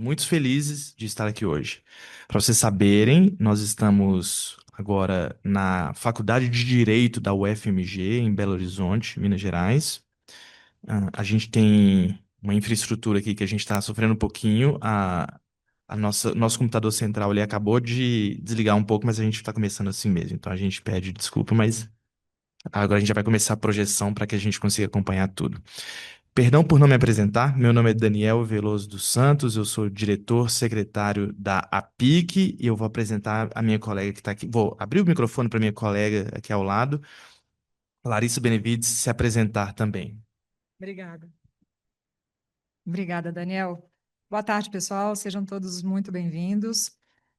muito felizes de estar aqui hoje. Para vocês saberem, nós estamos agora na Faculdade de Direito da UFMG, em Belo Horizonte, Minas Gerais. A gente tem uma infraestrutura aqui que a gente está sofrendo um pouquinho. Nosso computador central ele acabou de desligar um pouco, mas a gente está começando assim mesmo. Então a gente pede desculpa, mas agora a gente já vai começar a projeção para que a gente consiga acompanhar tudo. Perdão por não me apresentar, meu nome é Daniel Veloso dos Santos, eu sou diretor secretário da APIC e eu vou apresentar a minha colega que está aqui. Vou abrir o microfone para minha colega aqui ao lado, Larissa Benevides, se apresentar também. Obrigada. Obrigada, Daniel. Boa tarde, pessoal. Sejam todos muito bem-vindos.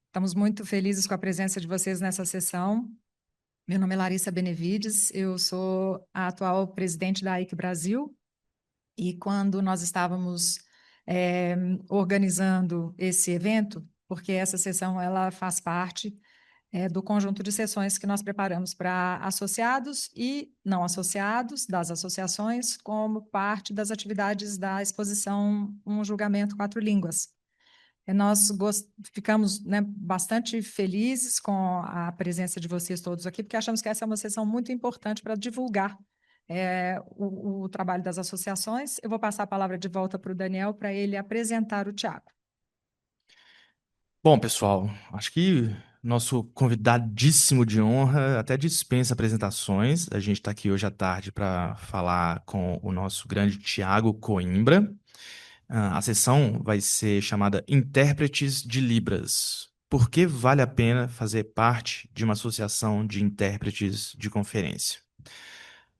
Estamos muito felizes com a presença de vocês nessa sessão. Meu nome é Larissa Benevides, eu sou a atual presidente da AIC Brasil e quando nós estávamos organizando esse evento, porque essa sessão ela faz parte do conjunto de sessões que nós preparamos para associados e não associados das associações, como parte das atividades da exposição Um Julgamento Quatro Línguas. Nós ficamos, né, bastante felizes com a presença de vocês todos aqui, porque achamos que essa é uma sessão muito importante para divulgar o trabalho das associações. Eu vou passar a palavra de volta para o Daniel, para ele apresentar o Tiago. Bom, pessoal, acho que nosso convidadíssimo de honra até dispensa apresentações. A gente está aqui hoje à tarde para falar com o nosso grande Tiago Coimbra. A sessão vai ser chamada Intérpretes de Libras. Por que vale a pena fazer parte de uma associação de intérpretes de conferência?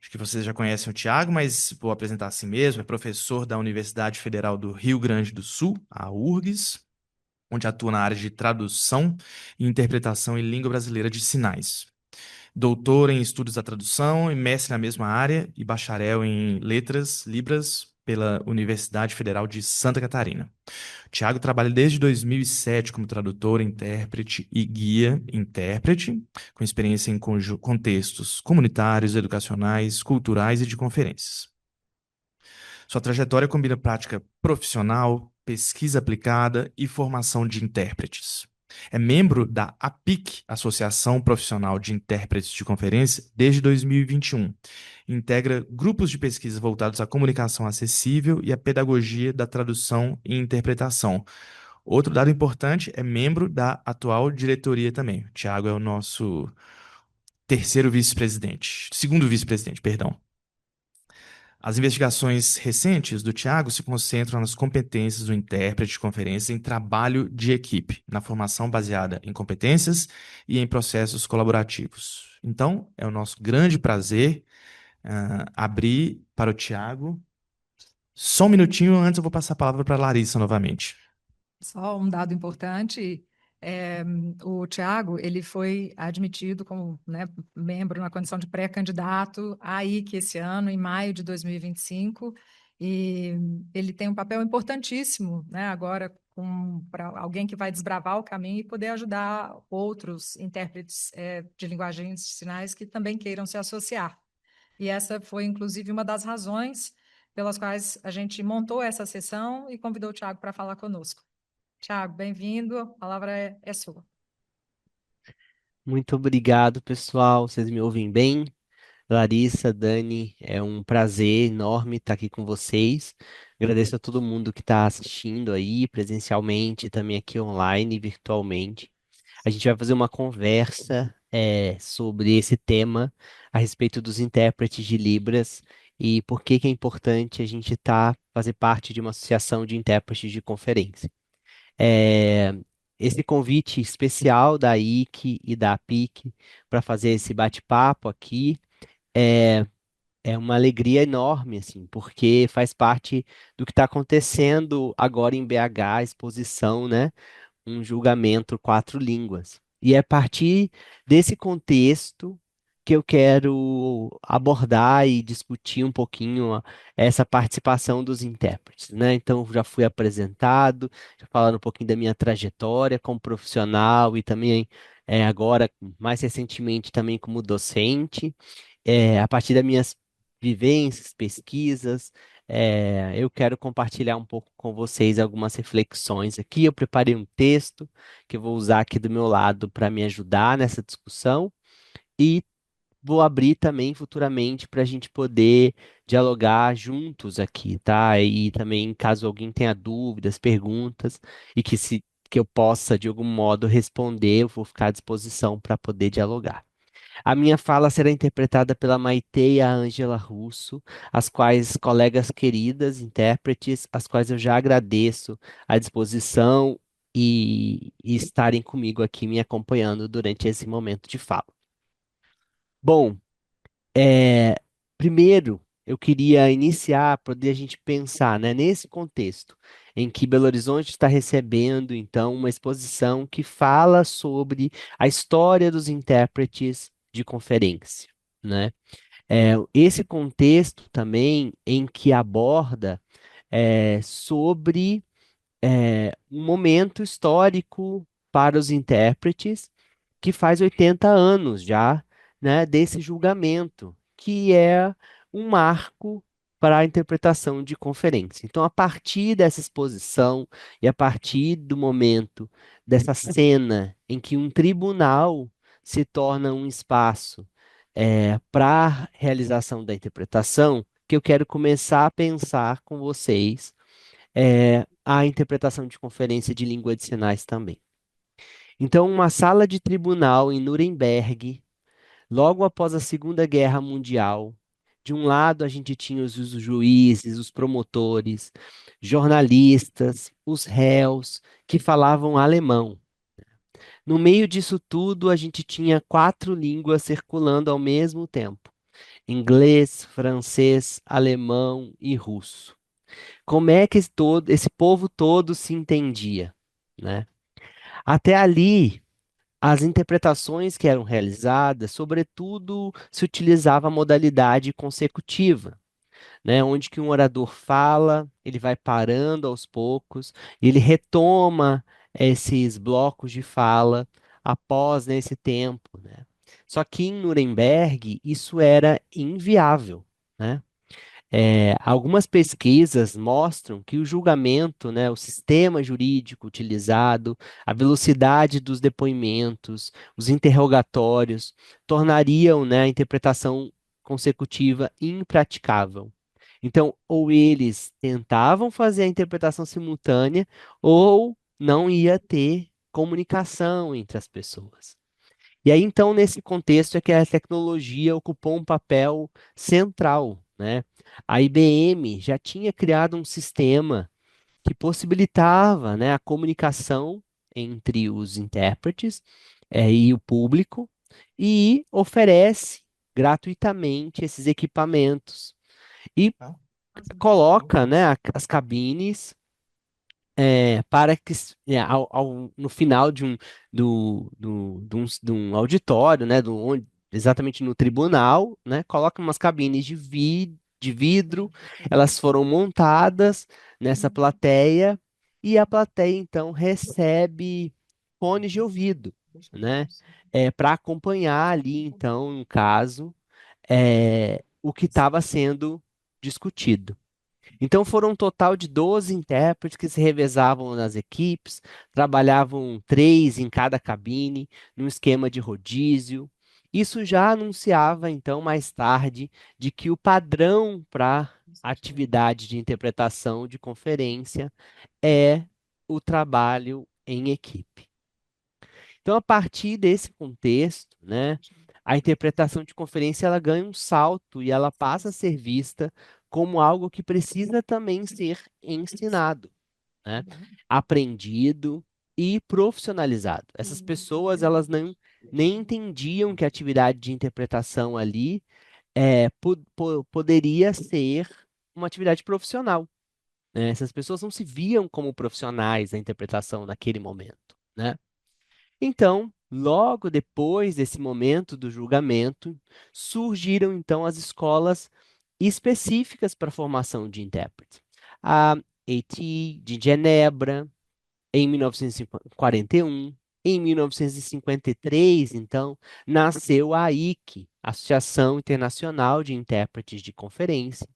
Acho que vocês já conhecem o Tiago, mas vou apresentar assim mesmo. É professor da Universidade Federal do Rio Grande do Sul, a URGS, onde atua na área de tradução e interpretação em língua brasileira de sinais. Doutor em estudos da tradução e mestre na mesma área e bacharel em letras, Libras, pela Universidade Federal de Santa Catarina. Tiago trabalha desde 2007 como tradutor, intérprete e guia intérprete, com experiência em contextos comunitários, educacionais, culturais e de conferências. Sua trajetória combina prática profissional, pesquisa aplicada e formação de intérpretes. É membro da APIC, Associação Profissional de Intérpretes de Conferência, desde 2021. Integra grupos de pesquisa voltados à comunicação acessível e à pedagogia da tradução e interpretação. Outro dado importante, é membro da atual diretoria também. O Tiago é o nosso segundo vice-presidente, perdão. As investigações recentes do Tiago se concentram nas competências do intérprete de conferência em trabalho de equipe, na formação baseada em competências e em processos colaborativos. Então, é o nosso grande prazer abrir para o Tiago. Só um minutinho antes eu vou passar a palavra para a Larissa novamente. Só um dado importante, é, o Tiago, ele foi admitido como, né, membro na condição de pré-candidato à IC esse ano, em maio de 2025, e ele tem um papel importantíssimo, né, agora para alguém que vai desbravar o caminho e poder ajudar outros intérpretes de linguagens de sinais que também queiram se associar. E essa foi, inclusive, uma das razões pelas quais a gente montou essa sessão e convidou o Tiago para falar conosco. Tiago, bem-vindo, a palavra é sua. Muito obrigado, pessoal. Vocês me ouvem bem? Larissa, Dani, é um prazer enorme estar aqui com vocês. Agradeço a todo mundo que está assistindo aí presencialmente, também aqui online, virtualmente. A gente vai fazer uma conversa sobre esse tema a respeito dos intérpretes de Libras e por que que é importante a gente fazer parte de uma associação de intérpretes de conferência. É, Esse convite especial da IC e da APIC para fazer esse bate-papo aqui é, é uma alegria enorme, assim, porque faz parte do que está acontecendo agora em BH, a exposição, né? Um julgamento quatro línguas. E é a partir desse contexto que eu quero abordar e discutir um pouquinho essa participação dos intérpretes, né? Então, já fui apresentado, já falando um pouquinho da minha trajetória como profissional e também agora, mais recentemente, também como docente, a partir das minhas vivências, pesquisas, Eu quero compartilhar um pouco com vocês algumas reflexões aqui. Eu preparei um texto que eu vou usar aqui do meu lado para me ajudar nessa discussão e vou abrir também futuramente para a gente poder dialogar juntos aqui, tá? E também, caso alguém tenha dúvidas, perguntas, e que eu possa, de algum modo, responder, eu vou ficar à disposição para poder dialogar. A minha fala será interpretada pela Maitê e a Ângela Russo, as quais, colegas queridas, intérpretes, as quais eu já agradeço a disposição e estarem comigo aqui me acompanhando durante esse momento de fala. Bom, é, primeiro, eu queria iniciar, poder a gente pensar, né, nesse contexto em que Belo Horizonte está recebendo, então, uma exposição que fala sobre a história dos intérpretes de conferência, né? Esse contexto também em que aborda sobre um momento histórico para os intérpretes que faz 80 anos já, né, desse julgamento, que é um marco para a interpretação de conferência. Então, a partir dessa exposição e a partir do momento dessa cena em que um tribunal se torna um espaço para a realização da interpretação, que eu quero começar a pensar com vocês a interpretação de conferência de língua de sinais também. Então, uma sala de tribunal em Nuremberg, logo após a Segunda Guerra Mundial. De um lado, a gente tinha os juízes, os promotores, jornalistas, os réus que falavam alemão. No meio disso tudo, a gente tinha quatro línguas circulando ao mesmo tempo: inglês, francês, alemão e russo. Como é que esse povo todo se entendia, né? Até ali, as interpretações que eram realizadas, sobretudo, se utilizava a modalidade consecutiva, né? Onde que um orador fala, ele vai parando aos poucos, e ele retoma esses blocos de fala após, né, esse tempo, né? Só que em Nuremberg isso era inviável, né? Algumas pesquisas mostram que o julgamento, né, o sistema jurídico utilizado, a velocidade dos depoimentos, os interrogatórios, tornariam, né, a interpretação consecutiva impraticável. Então, ou eles tentavam fazer a interpretação simultânea, ou não ia ter comunicação entre as pessoas. E aí, então, nesse contexto é que a tecnologia ocupou um papel central, né? A IBM já tinha criado um sistema que possibilitava, né, a comunicação entre os intérpretes, e o público e oferece gratuitamente esses equipamentos e coloca, né, as cabines para que no final de um auditório, né, exatamente no tribunal, né, coloca umas cabines de vidro, elas foram montadas nessa plateia e a plateia então recebe fones de ouvido, né, para acompanhar ali então, no caso, o que estava sendo discutido. Então foram um total de 12 intérpretes que se revezavam nas equipes, trabalhavam três em cada cabine, num esquema de rodízio. Isso já anunciava, então, mais tarde, de que o padrão para a atividade de interpretação de conferência é o trabalho em equipe. Então, a partir desse contexto, né, a interpretação de conferência ela ganha um salto e ela passa a ser vista como algo que precisa também ser ensinado, né, aprendido e profissionalizado. Essas pessoas elas nem entendiam que a atividade de interpretação ali poderia ser uma atividade profissional, né? Essas pessoas não se viam como profissionais da interpretação naquele momento, né? Então, logo depois desse momento do julgamento, surgiram então as escolas específicas para a formação de intérpretes. A AT de Genebra, em 1941. Em 1953, então, nasceu a AIC, Associação Internacional de Intérpretes de Conferência,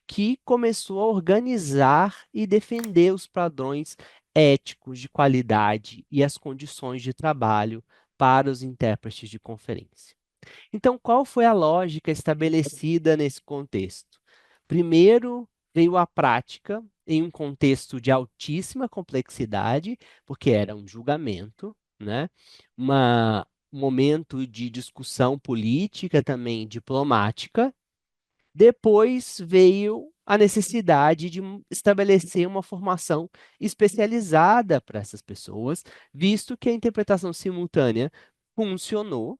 que começou a organizar e defender os padrões éticos de qualidade e as condições de trabalho para os intérpretes de conferência. Então, qual foi a lógica estabelecida nesse contexto? Primeiro, veio a prática em um contexto de altíssima complexidade, porque era um julgamento, né? Um momento de discussão política também diplomática. Depois veio a necessidade de estabelecer uma formação especializada para essas pessoas, visto que a interpretação simultânea funcionou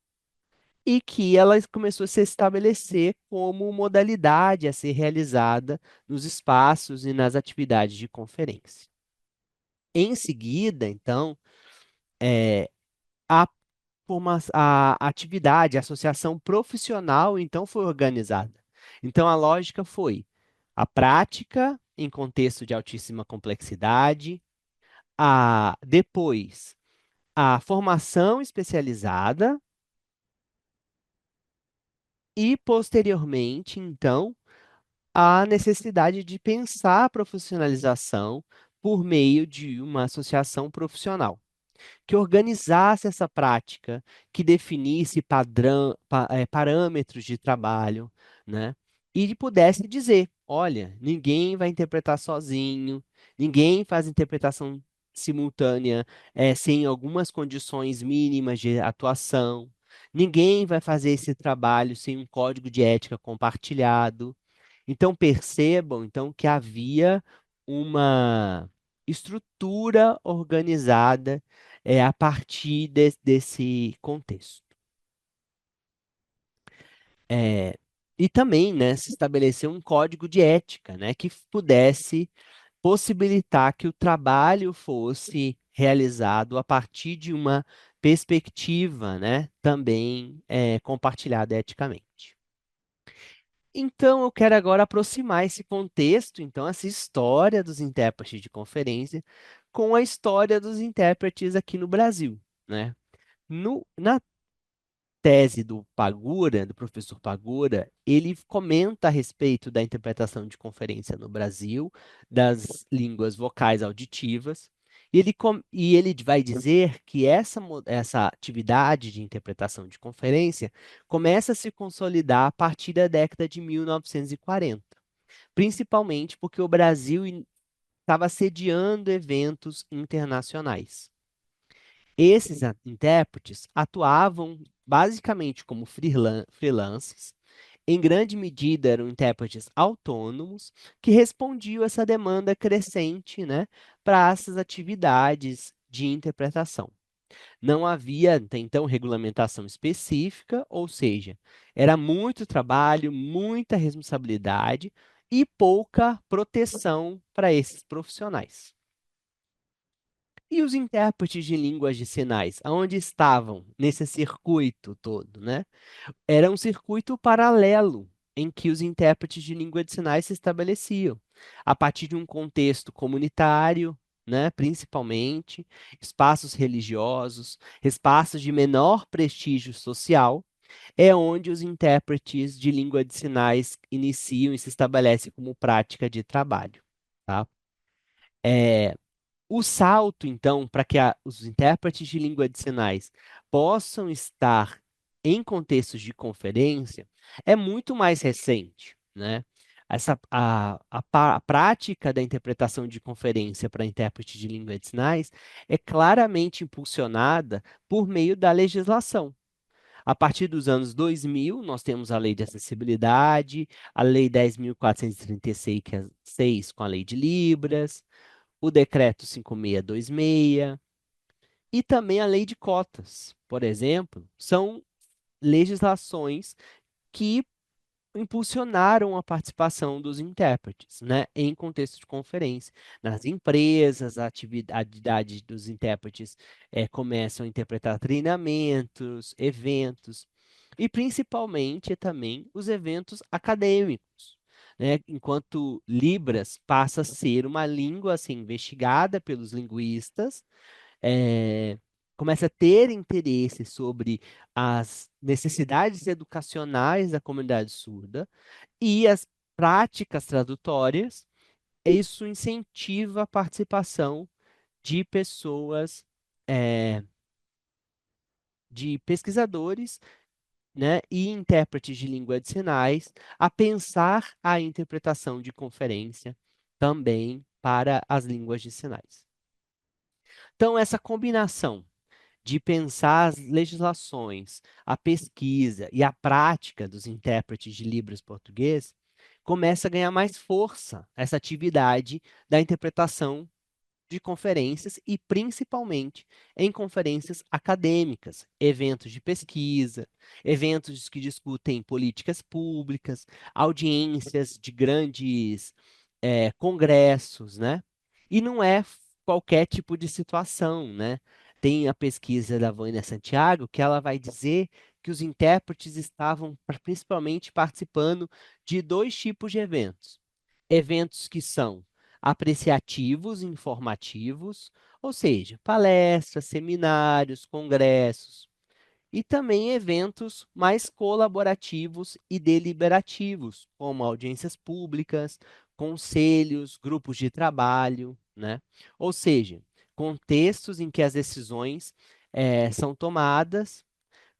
e que ela começou a se estabelecer como modalidade a ser realizada nos espaços e nas atividades de conferência. Em seguida, então, a, a atividade, a associação profissional, então, foi organizada. Então, a lógica foi a prática em contexto de altíssima complexidade, depois a formação especializada e, posteriormente, então, a necessidade de pensar a profissionalização por meio de uma associação profissional, que organizasse essa prática, que definisse parâmetros de trabalho, né? E pudesse dizer, olha, ninguém vai interpretar sozinho, ninguém faz interpretação simultânea, sem algumas condições mínimas de atuação, ninguém vai fazer esse trabalho sem um código de ética compartilhado. Então percebam então que havia uma estrutura organizada a partir desse contexto. É, e também, né, se estabeleceu um código de ética, né, que pudesse possibilitar que o trabalho fosse realizado a partir de uma perspectiva, né, também compartilhada eticamente. Então, eu quero agora aproximar esse contexto, então, essa história dos intérpretes de conferência, com a história dos intérpretes aqui no Brasil, né? Na tese do Pagura, do professor Pagura, ele comenta a respeito da interpretação de conferência no Brasil, das línguas vocais auditivas, e ele vai dizer que essa atividade de interpretação de conferência começa a se consolidar a partir da década de 1940, principalmente porque o Brasil estava sediando eventos internacionais. Esses intérpretes atuavam basicamente como freelances, em grande medida eram intérpretes autônomos que respondiam a essa demanda crescente, né, para essas atividades de interpretação. Não havia, até então, regulamentação específica, ou seja, era muito trabalho, muita responsabilidade e pouca proteção para esses profissionais. E os intérpretes de línguas de sinais, aonde estavam nesse circuito todo, né? Era um circuito paralelo em que os intérpretes de língua de sinais se estabeleciam, a partir de um contexto comunitário, né, principalmente, espaços religiosos, espaços de menor prestígio social, é onde os intérpretes de língua de sinais iniciam e se estabelecem como prática de trabalho, tá? É, o salto, então, para que os intérpretes de língua de sinais possam estar em contextos de conferência é muito mais recente, né? A prática da interpretação de conferência para intérprete de língua de sinais é claramente impulsionada por meio da legislação. A partir dos anos 2000, nós temos a Lei de Acessibilidade, a Lei 10.436, que é 6, com a Lei de Libras, o Decreto 5626 e também a Lei de Cotas, por exemplo, são legislações que impulsionaram a participação dos intérpretes, né, em contexto de conferência. Nas empresas, a atividade dos intérpretes começam a interpretar treinamentos, eventos, e principalmente também os eventos acadêmicos, né, enquanto Libras passa a ser uma língua a ser investigada pelos linguistas, eh, começa a ter interesse sobre as necessidades educacionais da comunidade surda e práticas tradutórias, isso incentiva a participação de pessoas, eh, de pesquisadores, né, e intérpretes de língua de sinais a pensar a interpretação de conferência também para as línguas de sinais. Então, essa combinação de pensar as legislações, a pesquisa e a prática dos intérpretes de Libras português começa a ganhar mais força essa atividade da interpretação de conferências e principalmente em conferências acadêmicas, eventos de pesquisa, eventos que discutem políticas públicas, audiências de grandes congressos, né? E não é qualquer tipo de situação, né? Tem a pesquisa da Vânia Santiago que ela vai dizer que os intérpretes estavam principalmente participando de dois tipos de eventos. Eventos que são apreciativos, informativos, ou seja, palestras, seminários, congressos, e também eventos mais colaborativos e deliberativos, como audiências públicas, conselhos, grupos de trabalho, né? Ou seja, contextos em que as decisões são tomadas,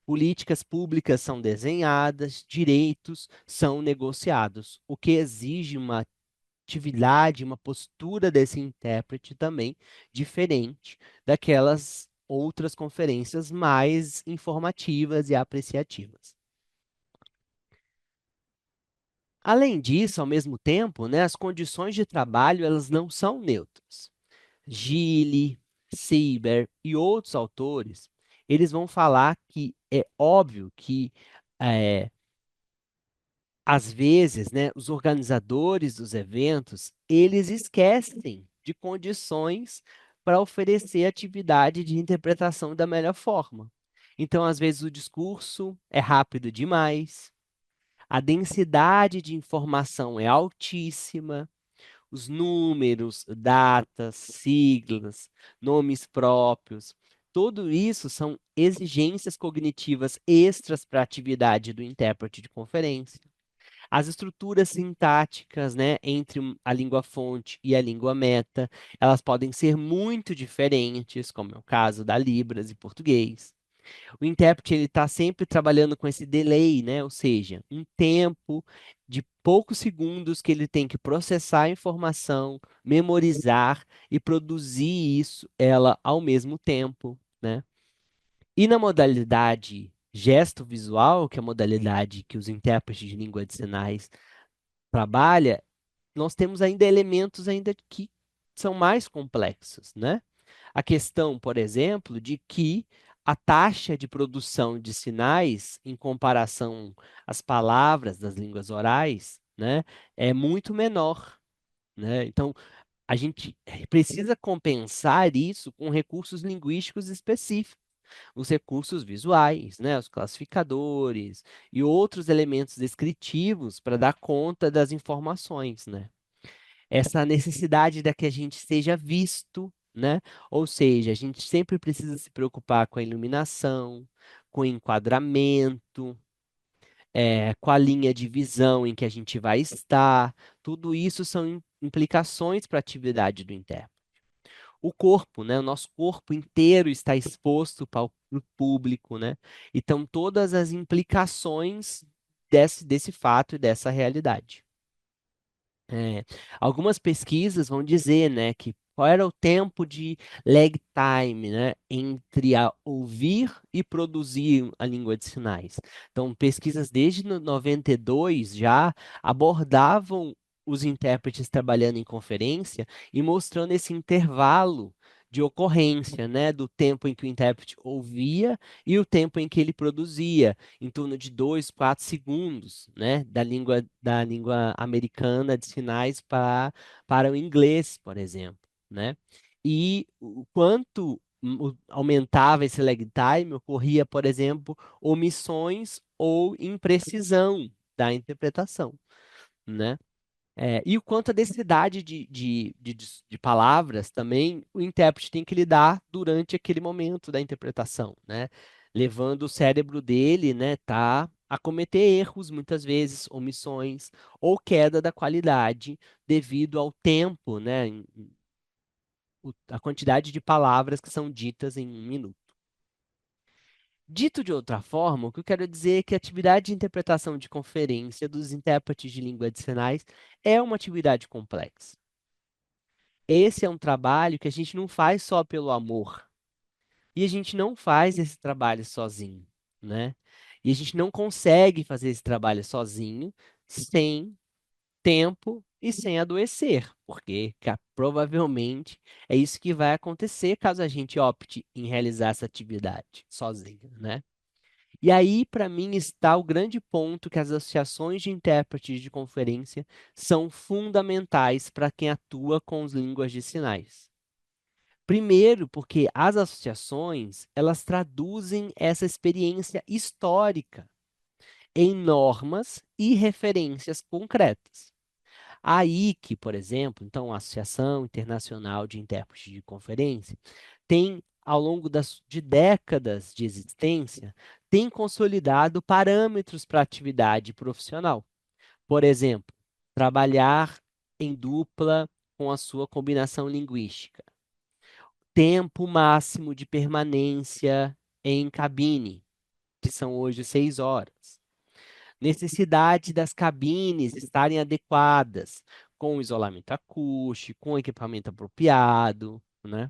políticas públicas são desenhadas, direitos são negociados, o que exige uma atividade, uma postura desse intérprete também diferente daquelas outras conferências mais informativas e apreciativas. Além disso, ao mesmo tempo, né, as condições de trabalho elas não são neutras. Gili, Sieber e outros autores, eles vão falar que é óbvio que é, às vezes, né, os organizadores dos eventos, eles esquecem de condições para oferecer atividade de interpretação da melhor forma. Então, às vezes, o discurso é rápido demais, a densidade de informação é altíssima, os números, datas, siglas, nomes próprios, tudo isso são exigências cognitivas extras para a atividade do intérprete de conferência. As estruturas sintáticas, né, entre a língua fonte e a língua meta, elas podem ser muito diferentes, como é o caso da Libras e português. O intérprete ele está sempre trabalhando com esse delay, né, ou seja, um tempo de poucos segundos que ele tem que processar a informação, memorizar e produzir isso, ela ao mesmo tempo, né? E na modalidade gesto visual, que é a modalidade que os intérpretes de língua de sinais trabalha, nós temos ainda elementos ainda que são mais complexos, né? A questão, por exemplo, de que a taxa de produção de sinais em comparação às palavras das línguas orais, né, é muito menor, né? Então, a gente precisa compensar isso com recursos linguísticos específicos, os recursos visuais, né, os classificadores e outros elementos descritivos para dar conta das informações, né? Essa necessidade da que a gente seja visto, né? Ou seja, a gente sempre precisa se preocupar com a iluminação, com o enquadramento, com a linha de visão em que a gente vai estar. Tudo isso são implicações para a atividade do intérprete. O corpo, né? O nosso corpo inteiro está exposto para o público, né? Então, todas as implicações desse fato e dessa realidade. É, algumas pesquisas vão dizer, né, que qual era o tempo de lag time, né, entre ouvir e produzir a língua de sinais. Então, pesquisas desde 92 já abordavam os intérpretes trabalhando em conferência e mostrando esse intervalo de ocorrência, né, do tempo em que o intérprete ouvia e o tempo em que ele produzia em torno de 2, 4 segundos, né, da língua americana de sinais para o inglês, por exemplo, né? E o quanto aumentava esse lag time, ocorria, por exemplo, omissões ou imprecisão da interpretação, né? E o quanto a densidade de palavras também o intérprete tem que lidar durante aquele momento da interpretação, né? Levando o cérebro dele, né, tá a cometer erros, muitas vezes, omissões, ou queda da qualidade devido ao tempo, né, a quantidade de palavras que são ditas em um minuto. Dito de outra forma, o que eu quero dizer é que a atividade de interpretação de conferência dos intérpretes de língua de sinais é uma atividade complexa. Esse é um trabalho que a gente não faz só pelo amor. E a gente não faz esse trabalho sozinho, né? E a gente não consegue fazer esse trabalho sozinho sem tempo e sem adoecer, porque provavelmente é isso que vai acontecer caso a gente opte em realizar essa atividade sozinho, né? E aí, para mim, está o grande ponto que as associações de intérpretes de conferência são fundamentais para quem atua com as línguas de sinais. Primeiro, porque as associações, elas traduzem essa experiência histórica em normas e referências concretas. A AIC, por exemplo, então, a Associação Internacional de Intérpretes de Conferência, tem, ao longo de décadas de existência, tem consolidado parâmetros para a atividade profissional. Por exemplo, trabalhar em dupla com a sua combinação linguística. Tempo máximo de permanência em cabine, que são hoje 6 horas. Necessidade das cabines estarem adequadas, com isolamento acústico, com equipamento apropriado, né?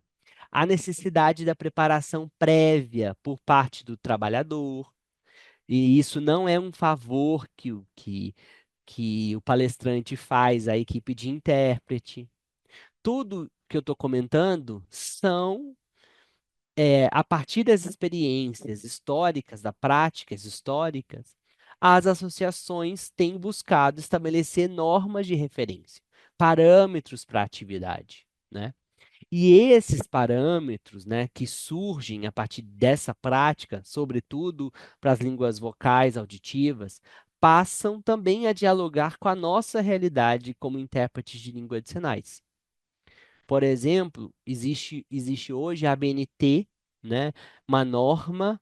A necessidade da preparação prévia por parte do trabalhador, e isso não é um favor que o palestrante faz à equipe de intérprete. Tudo que eu estou comentando são a partir das experiências históricas, das práticas históricas, as associações têm buscado estabelecer normas de referência, parâmetros para a atividade, né? E esses parâmetros, né, que surgem a partir dessa prática, sobretudo para as línguas vocais auditivas, passam também a dialogar com a nossa realidade como intérpretes de língua de sinais. Por exemplo, existe hoje a ABNT, né, uma norma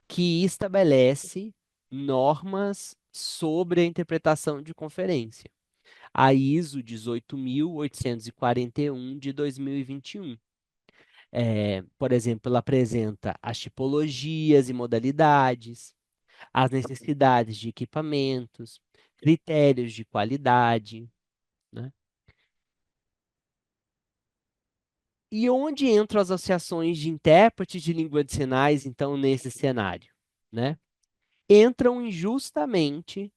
que estabelece normas sobre a interpretação de conferência. A ISO 18.841 de 2021. Por exemplo, ela apresenta as tipologias e modalidades, as necessidades de equipamentos, critérios de qualidade, né? E onde entram as associações de intérpretes de língua de sinais, então, nesse cenário, né? Entram justamente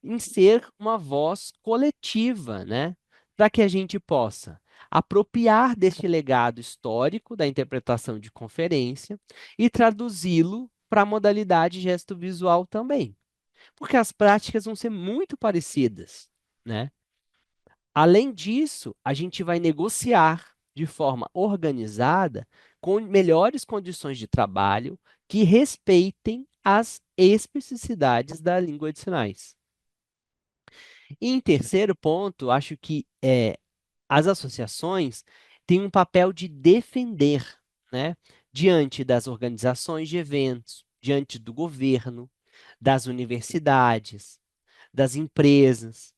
em ser uma voz coletiva, né? Para que a gente possa apropriar deste legado histórico da interpretação de conferência e traduzi-lo para a modalidade gesto visual também. Porque as práticas vão ser muito parecidas, né? Além disso, a gente vai negociar de forma organizada com melhores condições de trabalho que respeitem as especificidades da língua de sinais. E em terceiro ponto, acho que as associações têm um papel de defender, né, diante das organizações de eventos, diante do governo, das universidades, das empresas,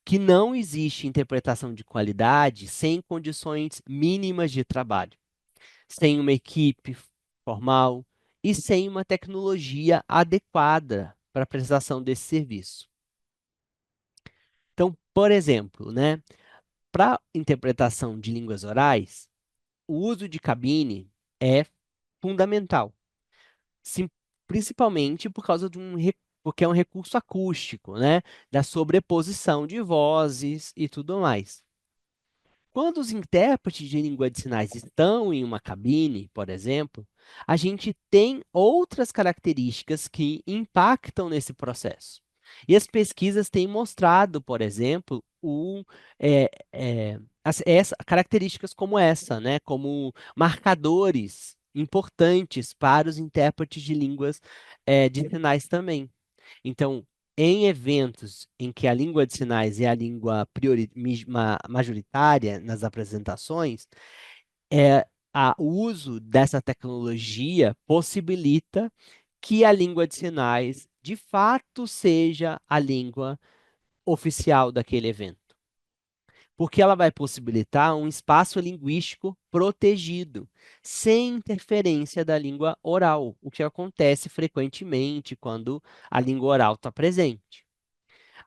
que não existe interpretação de qualidade sem condições mínimas de trabalho, sem uma equipe formal e sem uma tecnologia adequada para a prestação desse serviço. Então, por exemplo, né, para interpretação de línguas orais, o uso de cabine é fundamental, sim, principalmente por causa porque é um recurso acústico, né, da sobreposição de vozes e tudo mais. Quando os intérpretes de língua de sinais estão em uma cabine, por exemplo, a gente tem outras características que impactam nesse processo. E as pesquisas têm mostrado, por exemplo, características como essa, né? Como marcadores importantes para os intérpretes de línguas de sinais também. Então, em eventos em que a língua de sinais é a língua majoritária nas apresentações, o uso dessa tecnologia possibilita que a língua de sinais de fato seja a língua oficial daquele evento. Porque ela vai possibilitar um espaço linguístico protegido, sem interferência da língua oral, o que acontece frequentemente quando a língua oral está presente.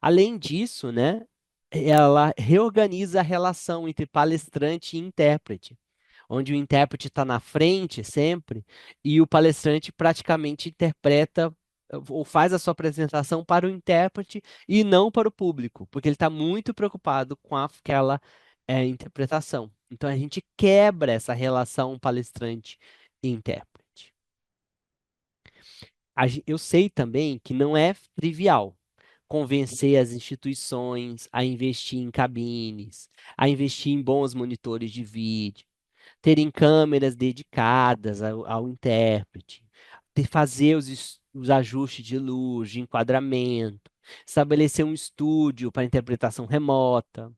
Além disso, né, ela reorganiza a relação entre palestrante e intérprete, onde o intérprete está na frente sempre e o palestrante praticamente interpreta ou faz a sua apresentação para o intérprete e não para o público, porque ele está muito preocupado com aquela interpretação. Então a gente quebra essa relação palestrante e intérprete. Eu sei também que não é trivial convencer as instituições a investir em cabines, a investir em bons monitores de vídeo, terem câmeras dedicadas ao intérprete, fazer os ajustes de luz, de enquadramento, estabelecer um estúdio para interpretação remota.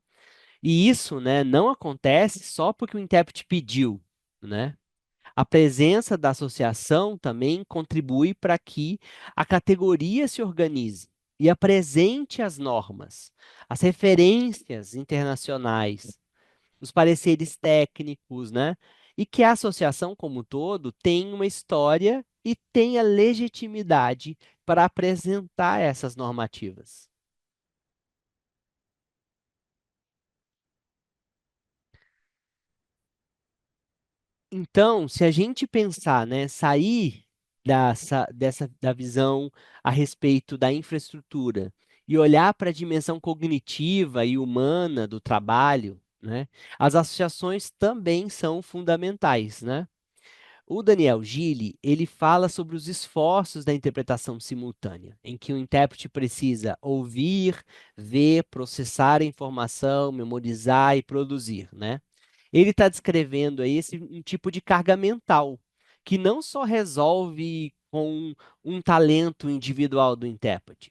E isso, né, não acontece só porque o intérprete pediu, né? A presença da associação também contribui para que a categoria se organize e apresente as normas, as referências internacionais, os pareceres técnicos, né? E que a associação como um todo tem uma história e tenha legitimidade para apresentar essas normativas. Então, se a gente pensar, né, sair da visão a respeito da infraestrutura e olhar para a dimensão cognitiva e humana do trabalho, né, as associações também são fundamentais, né? O Daniel Gili, ele fala sobre os esforços da interpretação simultânea, em que o intérprete precisa ouvir, ver, processar a informação, memorizar e produzir, né? Ele está descrevendo aí um tipo de carga mental, que não só resolve com um talento individual do intérprete.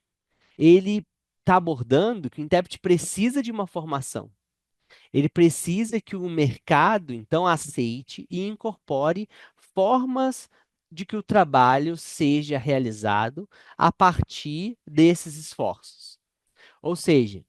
Ele está abordando que o intérprete precisa de uma formação. Ele precisa que o mercado, então, aceite e incorpore formas de que o trabalho seja realizado a partir desses esforços. Ou seja,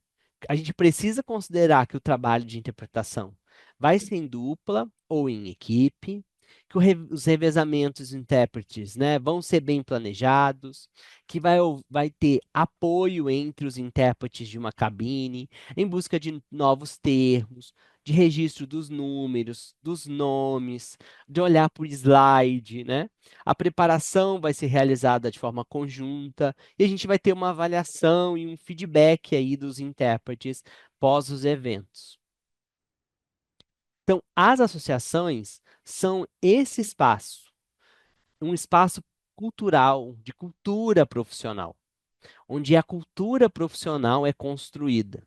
a gente precisa considerar que o trabalho de interpretação vai ser em dupla ou em equipe, que os revezamentos de intérpretes, né, vão ser bem planejados, que vai ter apoio entre os intérpretes de uma cabine, em busca de novos termos, de registro dos números, dos nomes, de olhar por slide, né? A preparação vai ser realizada de forma conjunta e a gente vai ter uma avaliação e um feedback aí dos intérpretes pós os eventos. Então, as associações são esse espaço, um espaço cultural, de cultura profissional, onde a cultura profissional é construída.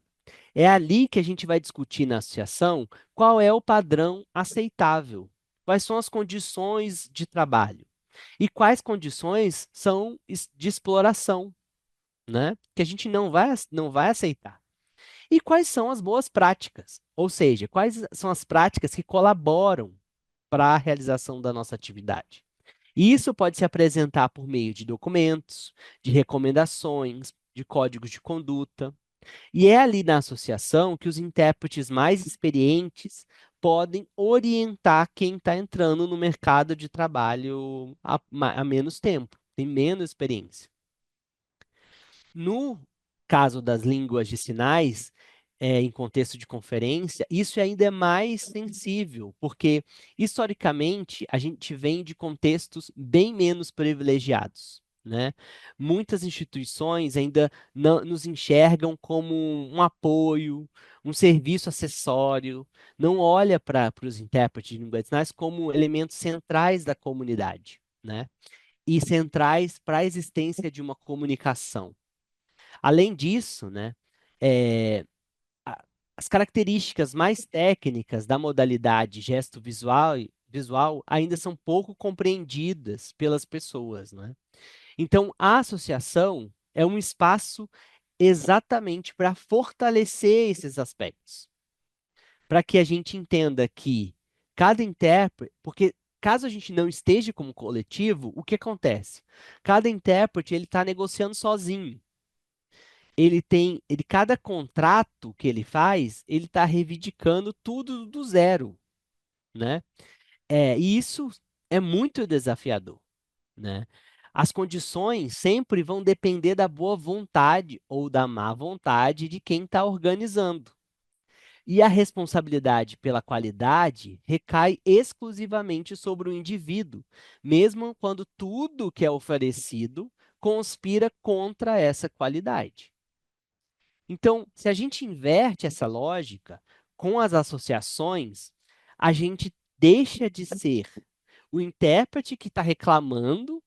É ali que a gente vai discutir na associação qual é o padrão aceitável, quais são as condições de trabalho e quais condições são de exploração, né? Que a gente não vai aceitar. E quais são as boas práticas? Ou seja, quais são as práticas que colaboram para a realização da nossa atividade? E isso pode se apresentar por meio de documentos, de recomendações, de códigos de conduta. E é ali na associação que os intérpretes mais experientes podem orientar quem está entrando no mercado de trabalho há menos tempo, tem menos experiência. No caso das línguas de sinais, em contexto de conferência, isso ainda é mais sensível, porque historicamente a gente vem de contextos bem menos privilegiados, né? Muitas instituições ainda não nos enxergam como um apoio, um serviço acessório, não olha para os intérpretes de língua de sinais como elementos centrais da comunidade, né? E centrais para a existência de uma comunicação. Além disso, né, é, as características mais técnicas da modalidade gesto visual ainda são pouco compreendidas pelas pessoas, né? Então, a associação é um espaço exatamente para fortalecer esses aspectos, para que a gente entenda que cada intérprete, porque caso a gente não esteja como coletivo, o que acontece? Cada intérprete ele está negociando sozinho. Cada contrato que ele faz, ele está reivindicando tudo do zero, né? E isso é muito desafiador, né? As condições sempre vão depender da boa vontade ou da má vontade de quem está organizando. E a responsabilidade pela qualidade recai exclusivamente sobre o indivíduo, mesmo quando tudo que é oferecido conspira contra essa qualidade. Então, se a gente inverte essa lógica com as associações, a gente deixa de ser o intérprete que está reclamando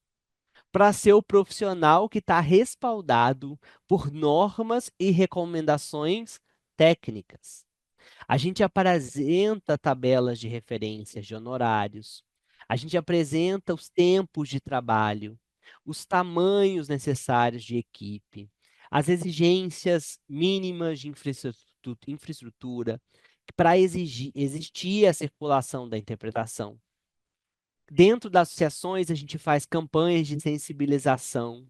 para ser o profissional que está respaldado por normas e recomendações técnicas. A gente apresenta tabelas de referências de honorários, a gente apresenta os tempos de trabalho, os tamanhos necessários de equipe, as exigências mínimas de infraestrutura para existir a circulação da interpretação. Dentro das associações, a gente faz campanhas de sensibilização,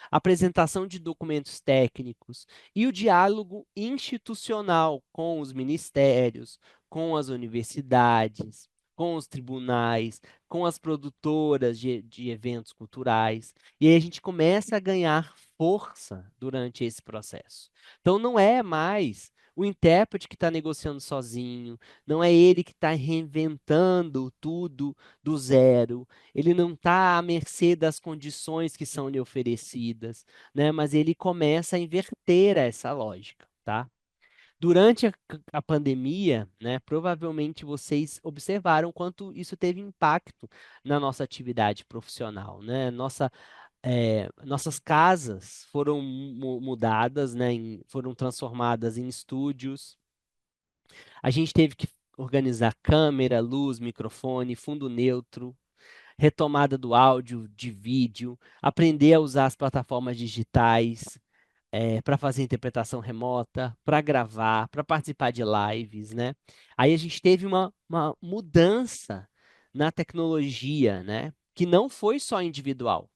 apresentação de documentos técnicos e o diálogo institucional com os ministérios, com as universidades, com os tribunais, com as produtoras de eventos culturais. E aí a gente começa a ganhar força durante esse processo. Então, não é mais o intérprete que está negociando sozinho, não é ele que está reinventando tudo do zero, ele não está à mercê das condições que são lhe oferecidas, né? Mas ele começa a inverter essa lógica, tá? Durante a pandemia, né, provavelmente vocês observaram quanto isso teve impacto na nossa atividade profissional, né? Nossas casas foram mudadas, né, foram transformadas em estúdios. A gente teve que organizar câmera, luz, microfone, fundo neutro, retomada do áudio, de vídeo, aprender a usar as plataformas digitais para fazer interpretação remota, para gravar, para participar de lives, né? Aí a gente teve uma mudança na tecnologia, né? Que não foi só individual.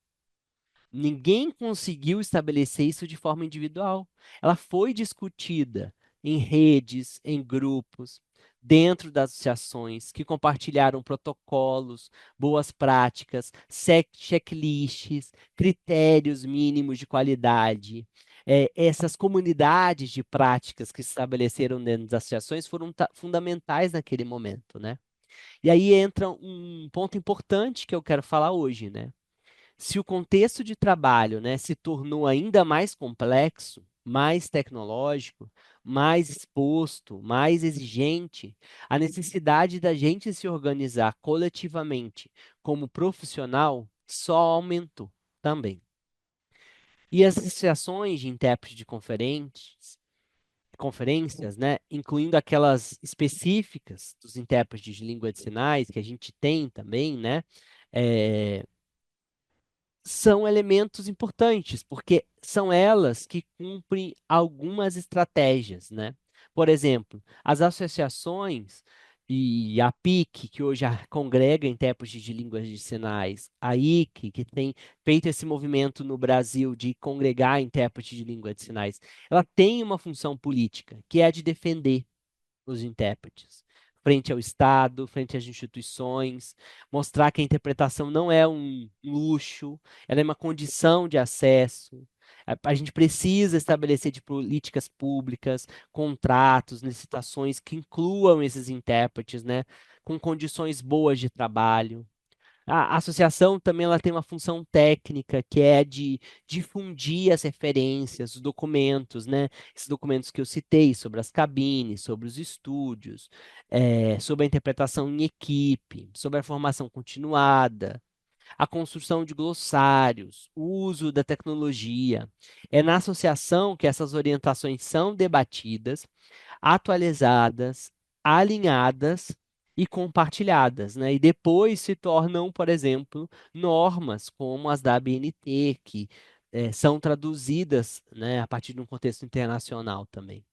Ninguém conseguiu estabelecer isso de forma individual. Ela foi discutida em redes, em grupos, dentro das associações que compartilharam protocolos, boas práticas, checklists, critérios mínimos de qualidade. Essas comunidades de práticas que se estabeleceram dentro das associações foram fundamentais naquele momento, né? E aí entra um ponto importante que eu quero falar hoje, né? Se o contexto de trabalho, né, se tornou ainda mais complexo, mais tecnológico, mais exposto, mais exigente, a necessidade da gente se organizar coletivamente como profissional só aumentou também. E as associações de intérpretes de conferências, né, incluindo aquelas específicas dos intérpretes de língua de sinais que a gente tem também, né, é, são elementos importantes, porque são elas que cumprem algumas estratégias, né? Por exemplo, as associações e a PIC, que hoje congrega intérpretes de línguas de sinais, a IC, que tem feito esse movimento no Brasil de congregar intérpretes de língua de sinais, ela tem uma função política, que é a de defender os intérpretes, frente ao Estado, frente às instituições, mostrar que a interpretação não é um luxo, ela é uma condição de acesso. A gente precisa estabelecer de políticas públicas, contratos, licitações que incluam esses intérpretes, né, com condições boas de trabalho. A associação também ela tem uma função técnica, que é de difundir as referências, os documentos, né? Esses documentos que eu citei sobre as cabines, sobre os estúdios, sobre a interpretação em equipe, sobre a formação continuada, a construção de glossários, o uso da tecnologia. É na associação que essas orientações são debatidas, atualizadas, alinhadas e compartilhadas, né? E depois se tornam, por exemplo, normas como as da ABNT, que são traduzidas, né, a partir de um contexto internacional também.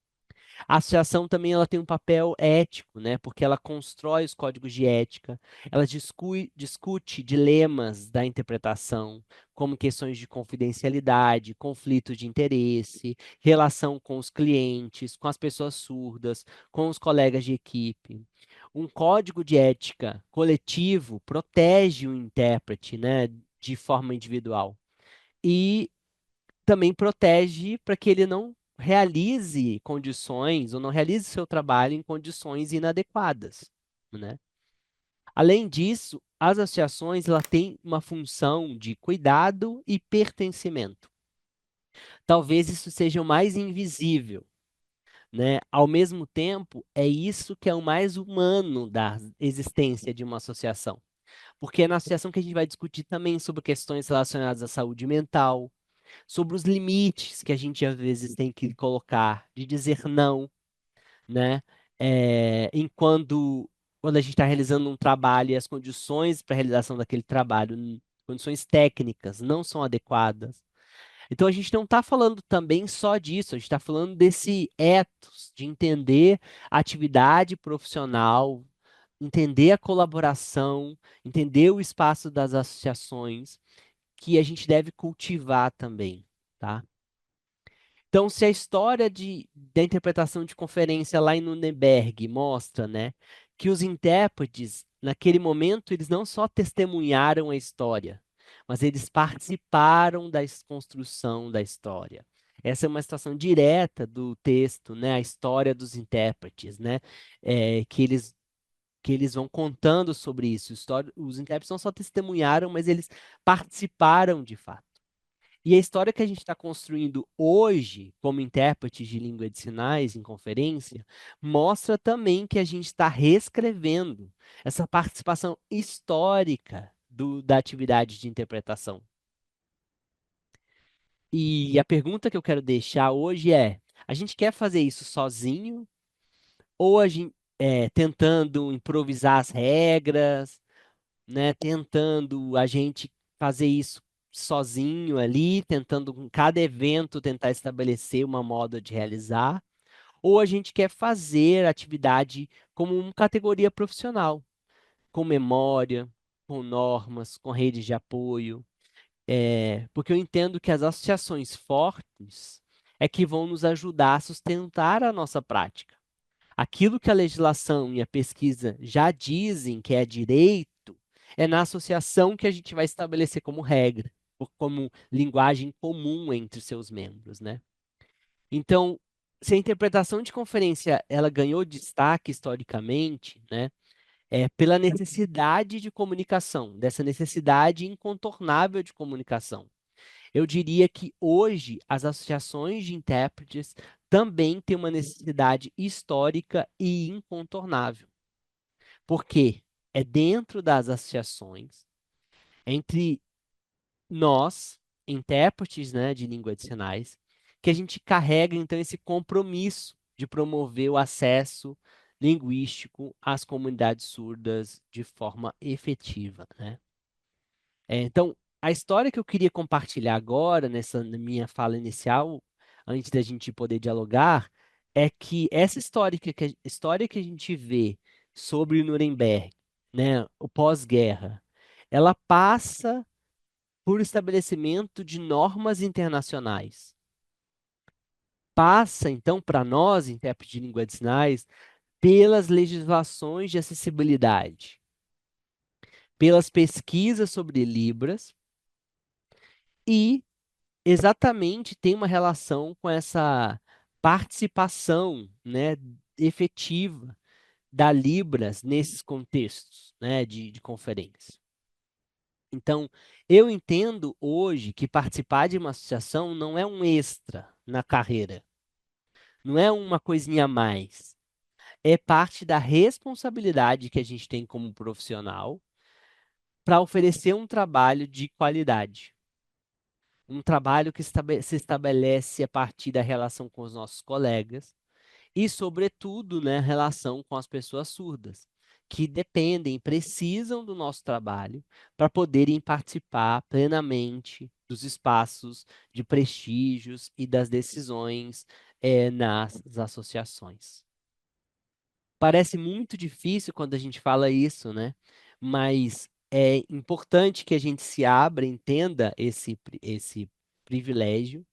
A associação também ela tem um papel ético, né? Porque ela constrói os códigos de ética, ela discute dilemas da interpretação, como questões de confidencialidade, conflitos de interesse, relação com os clientes, com as pessoas surdas, com os colegas de equipe. Um código de ética coletivo protege o intérprete, né, de forma individual. E também protege para que ele não realize condições ou não realize seu trabalho em condições inadequadas, né? Além disso, as associações ela têm uma função de cuidado e pertencimento. Talvez isso seja o mais invisível, né? Ao mesmo tempo, é isso que é o mais humano da existência de uma associação. Porque é na associação que a gente vai discutir também sobre questões relacionadas à saúde mental, sobre os limites que a gente às vezes tem que colocar, de dizer não, né? Quando a gente está realizando um trabalho e as condições para a realização daquele trabalho, condições técnicas, não são adequadas. Então a gente não está falando também só disso, a gente está falando desse ethos de entender a atividade profissional, entender a colaboração, entender o espaço das associações, que a gente deve cultivar também, tá? Então, se a história da interpretação de conferência lá em Nuremberg mostra, né, que os intérpretes, naquele momento, eles não só testemunharam a história, mas eles participaram da construção da história. Essa é uma citação direta do texto, né, a história dos intérpretes, né, que eles vão contando sobre isso. Os intérpretes não só testemunharam, mas eles participaram de fato. E a história que a gente está construindo hoje, como intérprete de língua de sinais em conferência, mostra também que a gente está reescrevendo essa participação histórica da atividade de interpretação. E a pergunta que eu quero deixar hoje é: a gente quer fazer isso sozinho ou a gente tentando improvisar as regras, né, tentando a gente fazer isso sozinho ali, tentando com cada evento tentar estabelecer uma moda de realizar, ou a gente quer fazer a atividade como uma categoria profissional, com memória, com normas, com redes de apoio, porque eu entendo que as associações fortes é que vão nos ajudar a sustentar a nossa prática. Aquilo que a legislação e a pesquisa já dizem que é direito, é na associação que a gente vai estabelecer como regra, ou como linguagem comum entre seus membros, né? Então, se a interpretação de conferência ela ganhou destaque historicamente, né, é pela necessidade de comunicação, dessa necessidade incontornável de comunicação. Eu diria que hoje as associações de intérpretes também têm uma necessidade histórica e incontornável. Porque é dentro das associações, entre nós, intérpretes, né, de língua de sinais, que a gente carrega então esse compromisso de promover o acesso linguístico às comunidades surdas de forma efetiva, né? Então, a história que eu queria compartilhar agora, na minha fala inicial, antes da gente poder dialogar, é que essa história que a gente vê sobre Nuremberg, né, o pós-guerra, ela passa por estabelecimento de normas internacionais. Passa, então, para nós, intérpretes de língua de sinais, pelas legislações de acessibilidade, pelas pesquisas sobre Libras e exatamente tem uma relação com essa participação, né, efetiva da Libras nesses contextos, né, de conferência. Então, eu entendo hoje que participar de uma associação não é um extra na carreira, não é uma coisinha a mais. É parte da responsabilidade que a gente tem como profissional para oferecer um trabalho de qualidade. Um trabalho que se estabelece a partir da relação com os nossos colegas e, sobretudo, né, relação com as pessoas surdas, que dependem, precisam do nosso trabalho para poderem participar plenamente dos espaços de prestígios e das decisões nas associações. Parece muito difícil quando a gente fala isso, né? Mas é importante que a gente se abra, entenda esse privilégio,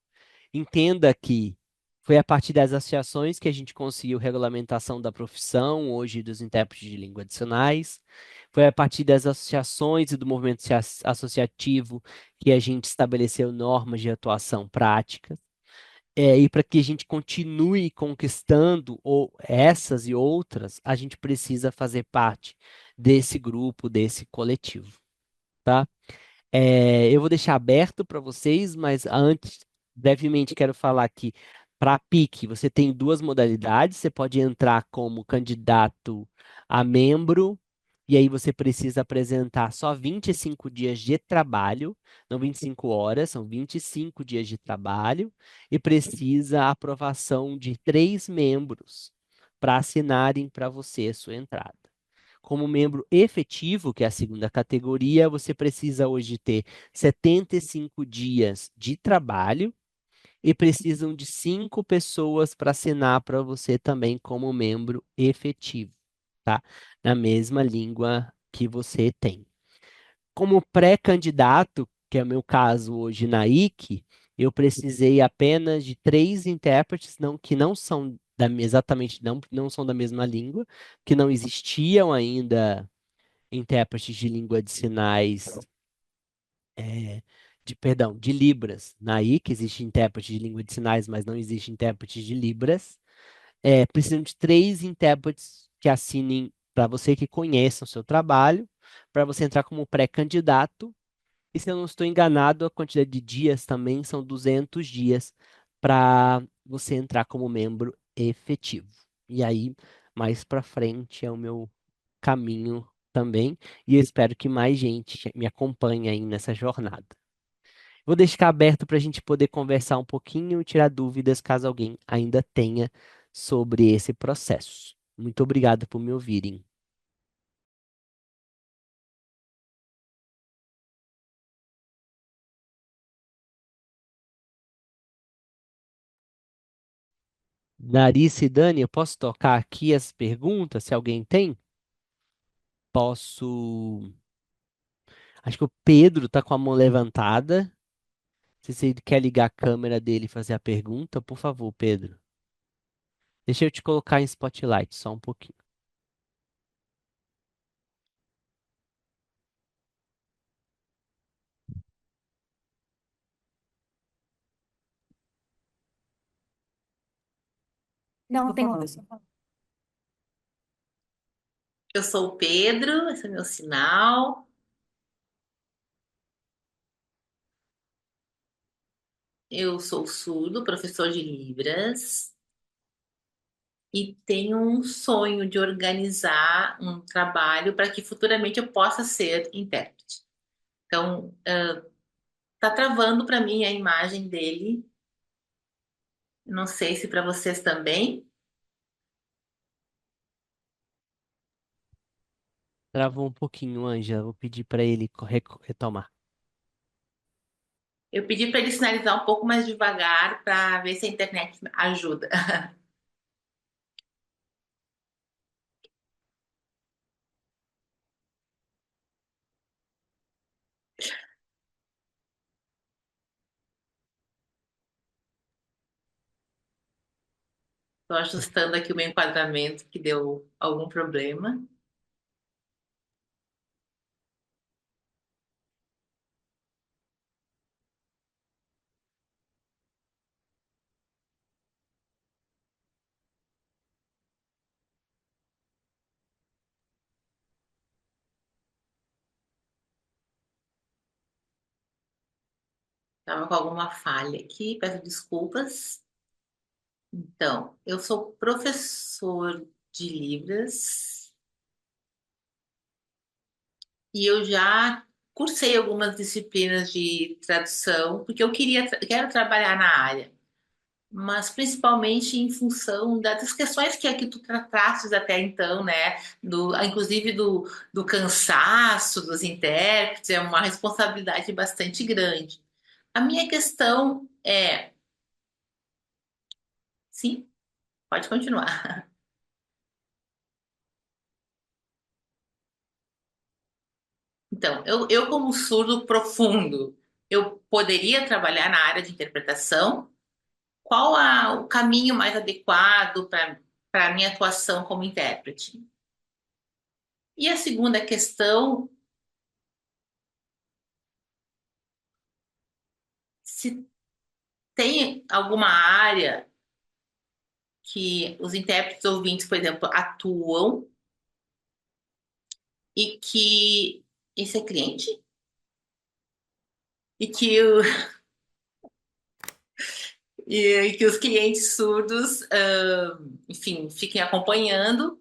entenda que foi a partir das associações que a gente conseguiu regulamentação da profissão, hoje dos intérpretes de língua adicionais, foi a partir das associações e do movimento associativo que a gente estabeleceu normas de atuação práticas. E para que a gente continue conquistando essas e outras, a gente precisa fazer parte desse grupo, desse coletivo, tá? Eu vou deixar aberto para vocês, mas antes, brevemente, quero falar que para a PIC você tem duas modalidades. Você pode entrar como candidato a membro, e aí você precisa apresentar só 25 dias de trabalho, não 25 horas, são 25 dias de trabalho, e precisa a aprovação de 3 membros para assinarem para você a sua entrada. Como membro efetivo, que é a segunda categoria, você precisa hoje ter 75 dias de trabalho e precisam de 5 pessoas para assinar para você também como membro efetivo, tá? Na mesma língua que você tem. Como pré-candidato, que é o meu caso hoje na IC, eu precisei apenas de 3 intérpretes que não são exatamente não são da mesma língua, que não existiam ainda intérpretes de língua de sinais, perdão, de Libras. Na IC existe intérprete de língua de sinais, mas não existe intérprete de Libras. Precisam de 3 intérpretes que assinem para você, que conheçam o seu trabalho, para você entrar como pré-candidato. E se eu não estou enganado, a quantidade de dias também são 200 dias para você entrar como membro efetivo. E aí, mais para frente é o meu caminho também, e eu espero que mais gente me acompanhe aí nessa jornada. Vou deixar aberto para a gente poder conversar um pouquinho e tirar dúvidas caso alguém ainda tenha sobre esse processo. Muito obrigado por me ouvirem. Larissa e Dani, eu posso tocar aqui as perguntas, se alguém tem? Posso. Acho que o Pedro está com a mão levantada. Se ele quer ligar a câmera dele e fazer a pergunta, por favor, Pedro. Deixa eu te colocar em spotlight só um pouquinho. Não, tem uma pessoa. Eu sou o Pedro, esse é meu sinal. Eu sou surdo, professor de Libras, e tenho um sonho de organizar um trabalho para que futuramente eu possa ser intérprete. Então, tá travando para mim a imagem dele. Não sei se para vocês também. Travou um pouquinho, Ângela. Vou pedir para ele retomar. Eu pedi para ele sinalizar um pouco mais devagar para ver se a internet ajuda. Estou ajustando aqui o meu enquadramento que deu algum problema. Estava com alguma falha aqui, peço desculpas. Então, eu sou professor de Libras e eu já cursei algumas disciplinas de tradução, porque quero trabalhar na área, mas principalmente em função das questões que tu trataste até então, né? Inclusive do cansaço dos intérpretes, é uma responsabilidade bastante grande. A minha questão é Sim, pode continuar. Então, eu como surdo profundo, eu poderia trabalhar na área de interpretação? Qual o caminho mais adequado para a minha atuação como intérprete? E a segunda questão, se tem alguma área que os intérpretes ouvintes, por exemplo, atuam e que esse é cliente e que, e que os clientes surdos, enfim, fiquem acompanhando.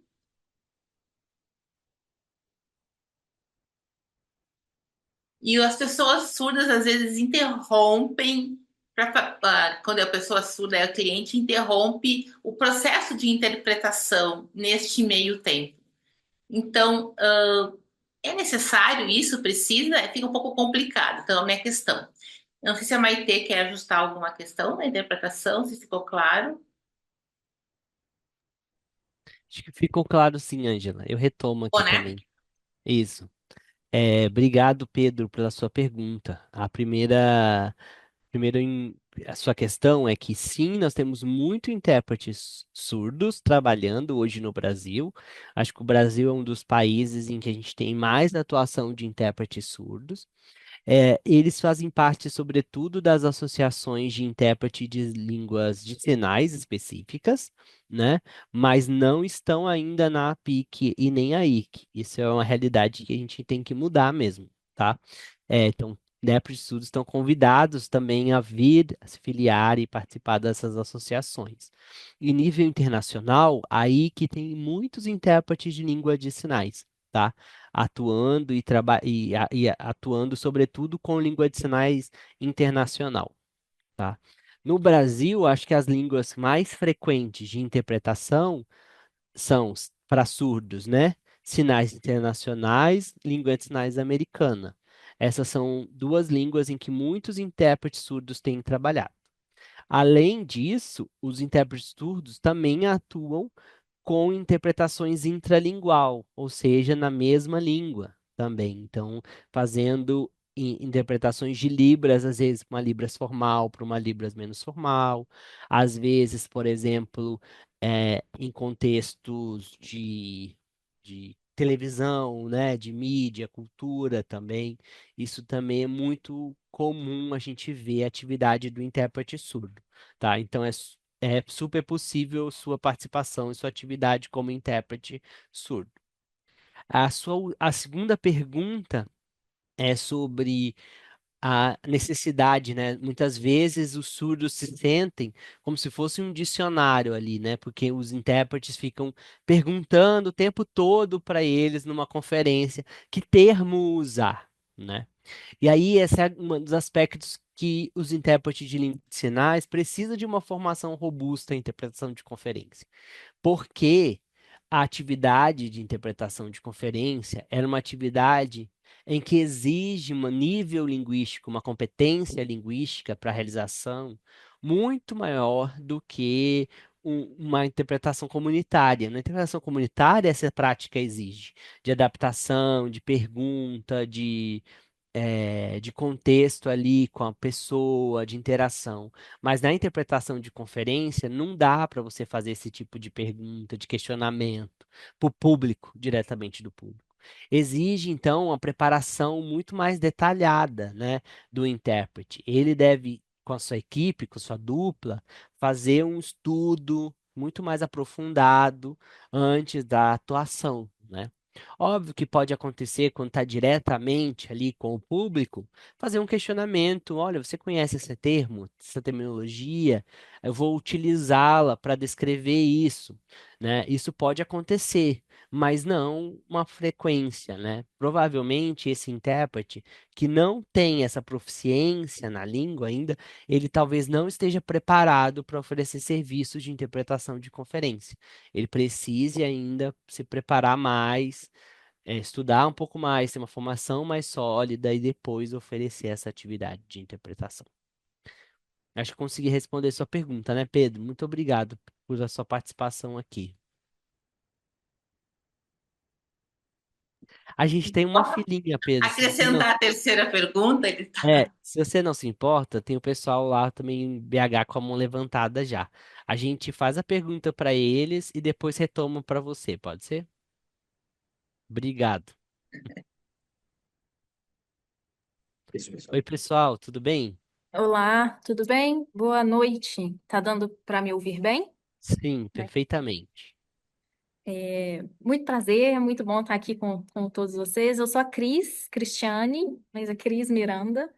E as pessoas surdas às vezes interrompem, quando a pessoa surda é o cliente, interrompe o processo de interpretação neste meio tempo. Então, é necessário isso? Precisa? Fica um pouco complicado. Então, a minha questão. Eu não sei se a Maitê quer ajustar alguma questão na interpretação, se ficou claro. Acho que ficou claro sim, Ângela. Eu retomo Ou, aqui né? também. Isso. Obrigado, Pedro, pela sua pergunta. A sua questão é que sim, nós temos muito intérpretes surdos trabalhando hoje no Brasil. Acho que o Brasil é um dos países em que a gente tem mais atuação de intérpretes surdos. Eles fazem parte, sobretudo, das associações de intérprete de línguas de sinais específicas, né? Mas não estão ainda na APIC e nem a IC. Isso é uma realidade que a gente tem que mudar mesmo, tá? Então, intérpretes surdos estão convidados também a vir, a se filiar e participar dessas associações. Em nível internacional, a IC tem muitos intérpretes de língua de sinais. Tá? Atuando e atuando sobretudo com língua de sinais internacional, tá? No Brasil, acho que as línguas mais frequentes de interpretação são para surdos, né? Sinais internacionais, língua de sinais americana. Essas são duas línguas em que muitos intérpretes surdos têm trabalhado. Além disso, os intérpretes surdos também atuam com interpretações intralingual, ou seja, na mesma língua também. Então, fazendo interpretações de libras, às vezes uma libras formal para uma libras menos formal, às vezes, por exemplo, em contextos de televisão, né, de mídia, cultura também. Isso também é muito comum a gente ver a atividade do intérprete surdo, tá? Então, é super possível sua participação e sua atividade como intérprete surdo. A segunda pergunta é sobre a necessidade, né? Muitas vezes os surdos se sentem como se fosse um dicionário ali, né? Porque os intérpretes ficam perguntando o tempo todo para eles numa conferência que termo usar, né? E aí, esse é um dos aspectos que os intérpretes de língua de sinais precisam de uma formação robusta em interpretação de conferência. Porque a atividade de interpretação de conferência era uma atividade em que exige um nível linguístico, uma competência linguística para a realização muito maior do que uma interpretação comunitária. Na interpretação comunitária, essa prática exige de adaptação, de pergunta, de contexto ali com a pessoa, de interação. Mas na interpretação de conferência, não dá para você fazer esse tipo de pergunta, de questionamento para o público, diretamente do público. Exige, então, uma preparação muito mais detalhada, né, do intérprete. Ele deve, com a sua equipe, com a sua dupla, fazer um estudo muito mais aprofundado antes da atuação, né? Óbvio que pode acontecer quando está diretamente ali com o público, fazer um questionamento. Olha, você conhece esse termo, essa terminologia? Eu vou utilizá-la para descrever isso, né? Isso pode acontecer, mas não uma frequência, né? Provavelmente esse intérprete que não tem essa proficiência na língua ainda, ele talvez não esteja preparado para oferecer serviços de interpretação de conferência. Ele precise ainda se preparar mais, estudar um pouco mais, ter uma formação mais sólida e depois oferecer essa atividade de interpretação. Acho que consegui responder sua pergunta, né, Pedro? Muito obrigado por a sua participação aqui. A gente tem uma Posso filhinha, Pedro. Se você não, acrescentar a terceira pergunta? Ele tá... se você não se importa, tem o pessoal lá também em BH com a mão levantada já. A gente faz a pergunta para eles e depois retoma para você, pode ser? Obrigado. Oi, pessoal, tudo bem? Olá, tudo bem? Boa noite. Tá dando para me ouvir bem? Sim, Né? perfeitamente. Muito prazer, é muito bom estar aqui com todos vocês. Eu sou a Cristiane, mas a Cris Miranda,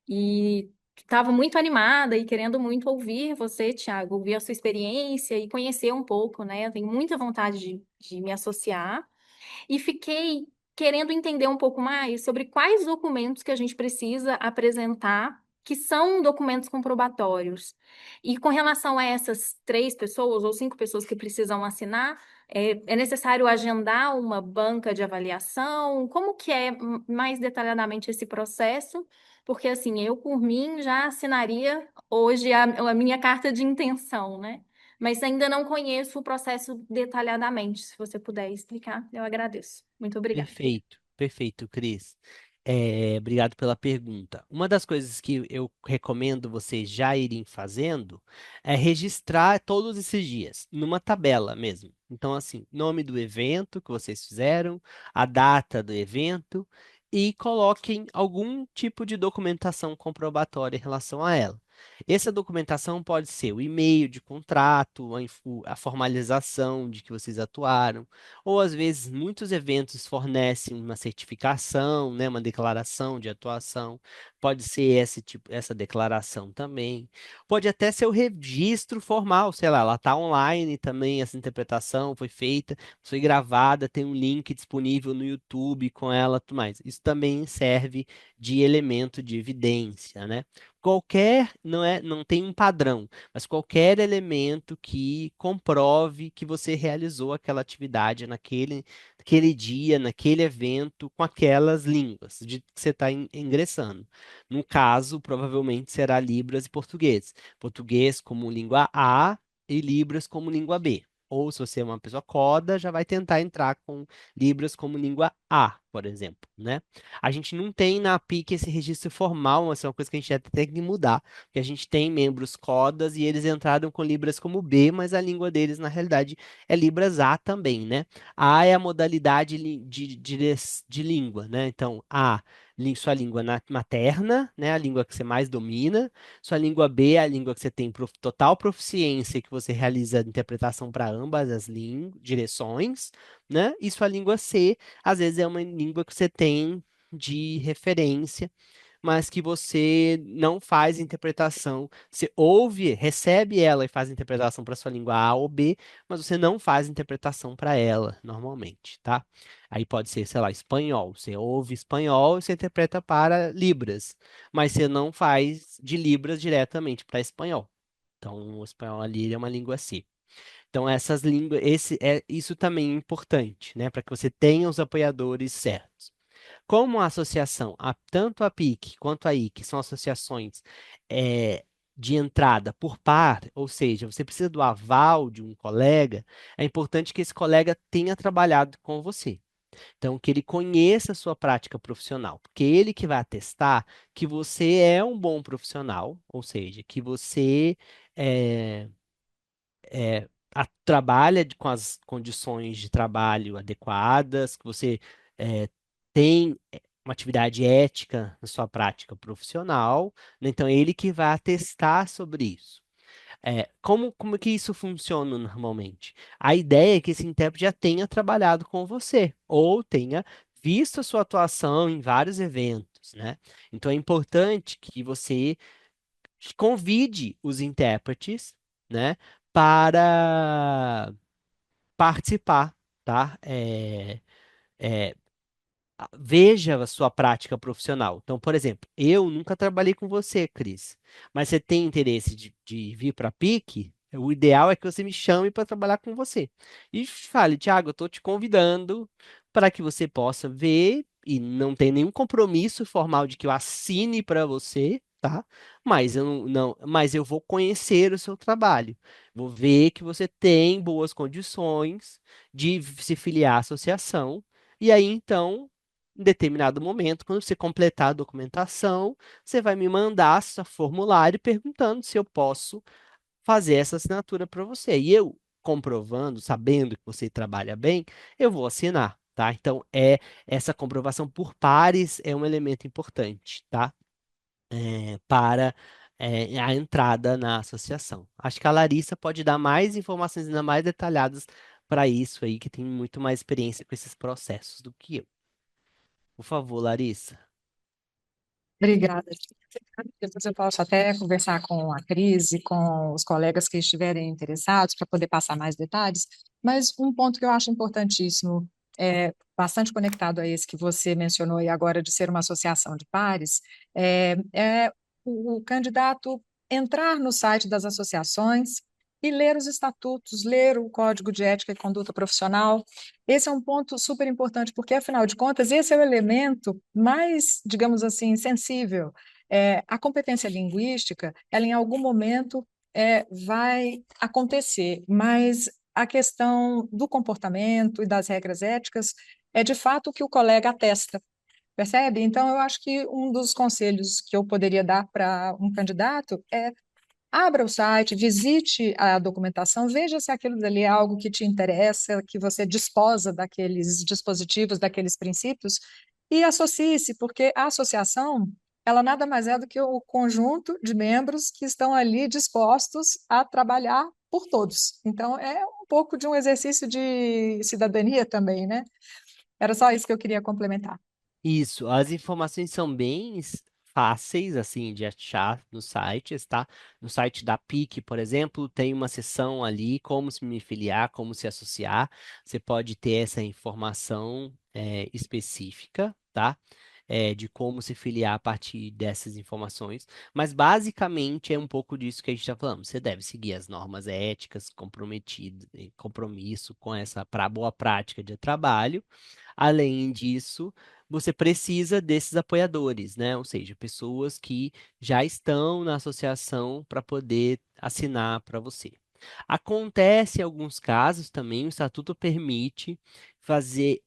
e estava muito animada e querendo muito ouvir você, Thiago, ouvir a sua experiência e conhecer um pouco, né? Eu tenho muita vontade de me associar. E fiquei querendo entender um pouco mais sobre quais documentos que a gente precisa apresentar, que são documentos comprobatórios. E com relação a essas 3 pessoas ou 5 pessoas que precisam assinar, é necessário agendar uma banca de avaliação? Como que é mais detalhadamente esse processo? Porque assim, eu por mim já assinaria hoje a minha carta de intenção, né? Mas ainda não conheço o processo detalhadamente. Se você puder explicar, eu agradeço. Muito obrigada. Perfeito, perfeito, Cris. Obrigado pela pergunta. Uma das coisas que eu recomendo vocês já irem fazendo é registrar todos esses dias, numa tabela mesmo. Então, assim, nome do evento que vocês fizeram, a data do evento e coloquem algum tipo de documentação comprobatória em relação a ela. Essa documentação pode ser o e-mail de contrato, a formalização de que vocês atuaram, ou às vezes muitos eventos fornecem uma certificação, né, uma declaração de atuação. Pode ser esse tipo, essa declaração também. Pode até ser o registro formal, sei lá, ela está online também, essa interpretação foi feita, foi gravada, tem um link disponível no YouTube com ela, tudo mais. Isso também serve de elemento de evidência, né? Qualquer, não tem um padrão, mas qualquer elemento que comprove que você realizou aquela atividade naquele dia, naquele evento, com aquelas línguas de que você está ingressando. No caso, provavelmente será Libras e português. Português como língua A e Libras como língua B. Ou se você é uma pessoa coda, já vai tentar entrar com Libras como língua A, por exemplo, né? A gente não tem na PIC esse registro formal, essa é uma coisa que a gente até tem que mudar, porque a gente tem membros codas e eles entraram com Libras como B, mas a língua deles, na realidade, é Libras A também, né? A é a modalidade de língua, né? Então, A, sua língua materna, né? A língua que você mais domina. Sua língua B é a língua que você tem total proficiência, que você realiza a interpretação para ambas as direções, né? E sua língua C às vezes é uma língua que você tem de referência, mas que você não faz interpretação. Você ouve, recebe ela e faz interpretação para sua língua A ou B, mas você não faz interpretação para ela normalmente, tá? Aí pode ser, sei lá, espanhol. Você ouve espanhol e você interpreta para Libras, mas você não faz de Libras diretamente para espanhol. Então, o espanhol ali é uma língua C. Então, essas línguas, isso também é importante, né, para que você tenha os apoiadores certos. Como a associação, tanto a PIC quanto a IC, são associações de entrada por par, ou seja, você precisa do aval de um colega, é importante que esse colega tenha trabalhado com você. Então, que ele conheça a sua prática profissional, porque ele que vai atestar que você é um bom profissional, ou seja, que você é, trabalha com as condições de trabalho adequadas, que você é, tem uma atividade ética na sua prática profissional, né? Então, é ele que vai atestar sobre isso. Como que isso funciona normalmente? A ideia é que esse intérprete já tenha trabalhado com você, ou tenha visto a sua atuação em vários eventos, né? Então, é importante que você convide os intérpretes, né, para participar, tá? Veja a sua prática profissional. Então, por exemplo, eu nunca trabalhei com você, Cris, mas você tem interesse de vir para a PIC? O ideal é que você me chame para trabalhar com você. E fale, Thiago, eu estou te convidando para que você possa ver, e não tem nenhum compromisso formal de que eu assine para você, tá? Mas eu vou conhecer o seu trabalho. Vou ver que você tem boas condições de se filiar à associação. E aí, então, em determinado momento, quando você completar a documentação, você vai me mandar esse formulário perguntando se eu posso fazer essa assinatura para você. E eu, comprovando, sabendo que você trabalha bem, eu vou assinar, tá? Então, essa comprovação por pares é um elemento importante, tá? Para a entrada na associação. Acho que a Larissa pode dar mais informações ainda mais detalhadas para isso aí, que tem muito mais experiência com esses processos do que eu. Por favor, Larissa. Obrigada. Depois eu posso até conversar com a Cris e com os colegas que estiverem interessados para poder passar mais detalhes, mas um ponto que eu acho importantíssimo, bastante conectado a esse que você mencionou aí agora de ser uma associação de pares, é o candidato entrar no site das associações e ler os estatutos, ler o Código de Ética e Conduta Profissional. Esse é um ponto super importante, porque, afinal de contas, esse é o elemento mais, digamos assim, sensível. A competência linguística, ela em algum momento vai acontecer, mas a questão do comportamento e das regras éticas é de fato o que o colega atesta, percebe? Então, eu acho que um dos conselhos que eu poderia dar para um candidato é: abra o site, visite a documentação, veja se aquilo dali é algo que te interessa, que você desposa daqueles dispositivos, daqueles princípios, e associe-se, porque a associação, ela nada mais é do que o conjunto de membros que estão ali dispostos a trabalhar por todos. Então, é um pouco de um exercício de cidadania também, né? Era só isso que eu queria complementar. Isso, as informações são bem fáceis, assim, de achar nos sites, tá? No site da PIC, por exemplo, tem uma seção ali, como se me filiar, como se associar. Você pode ter essa informação específica, tá? De como se filiar a partir dessas informações. Mas, basicamente, é um pouco disso que a gente está falando. Você deve seguir as normas éticas, compromisso com essa boa prática de trabalho. Além disso, você precisa desses apoiadores, né? Ou seja, pessoas que já estão na associação para poder assinar para você. Acontece em alguns casos também, o estatuto permite fazer,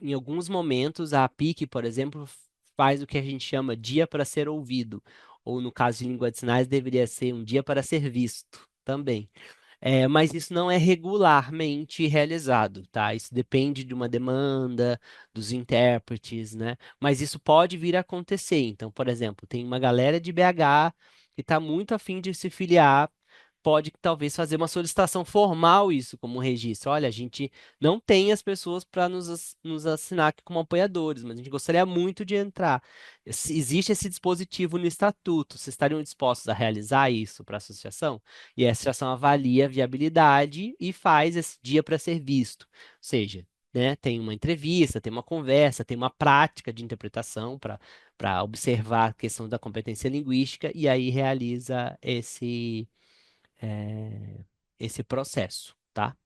em alguns momentos, a APIC, por exemplo, faz o que a gente chama dia para ser ouvido, ou no caso de língua de sinais, deveria ser um dia para ser visto também. Mas isso não é regularmente realizado, tá? Isso depende de uma demanda dos intérpretes, né? Mas isso pode vir a acontecer. Então, por exemplo, tem uma galera de BH que está muito afim de se filiar, pode talvez fazer uma solicitação formal isso como um registro. Olha, a gente não tem as pessoas para nos assinar aqui como apoiadores, mas a gente gostaria muito de entrar. Existe esse dispositivo no estatuto. Vocês estariam dispostos a realizar isso para a associação? E a associação avalia a viabilidade e faz esse dia para ser visto. Ou seja, né, tem uma entrevista, tem uma conversa, tem uma prática de interpretação para observar a questão da competência linguística e aí realiza esse processo, tá?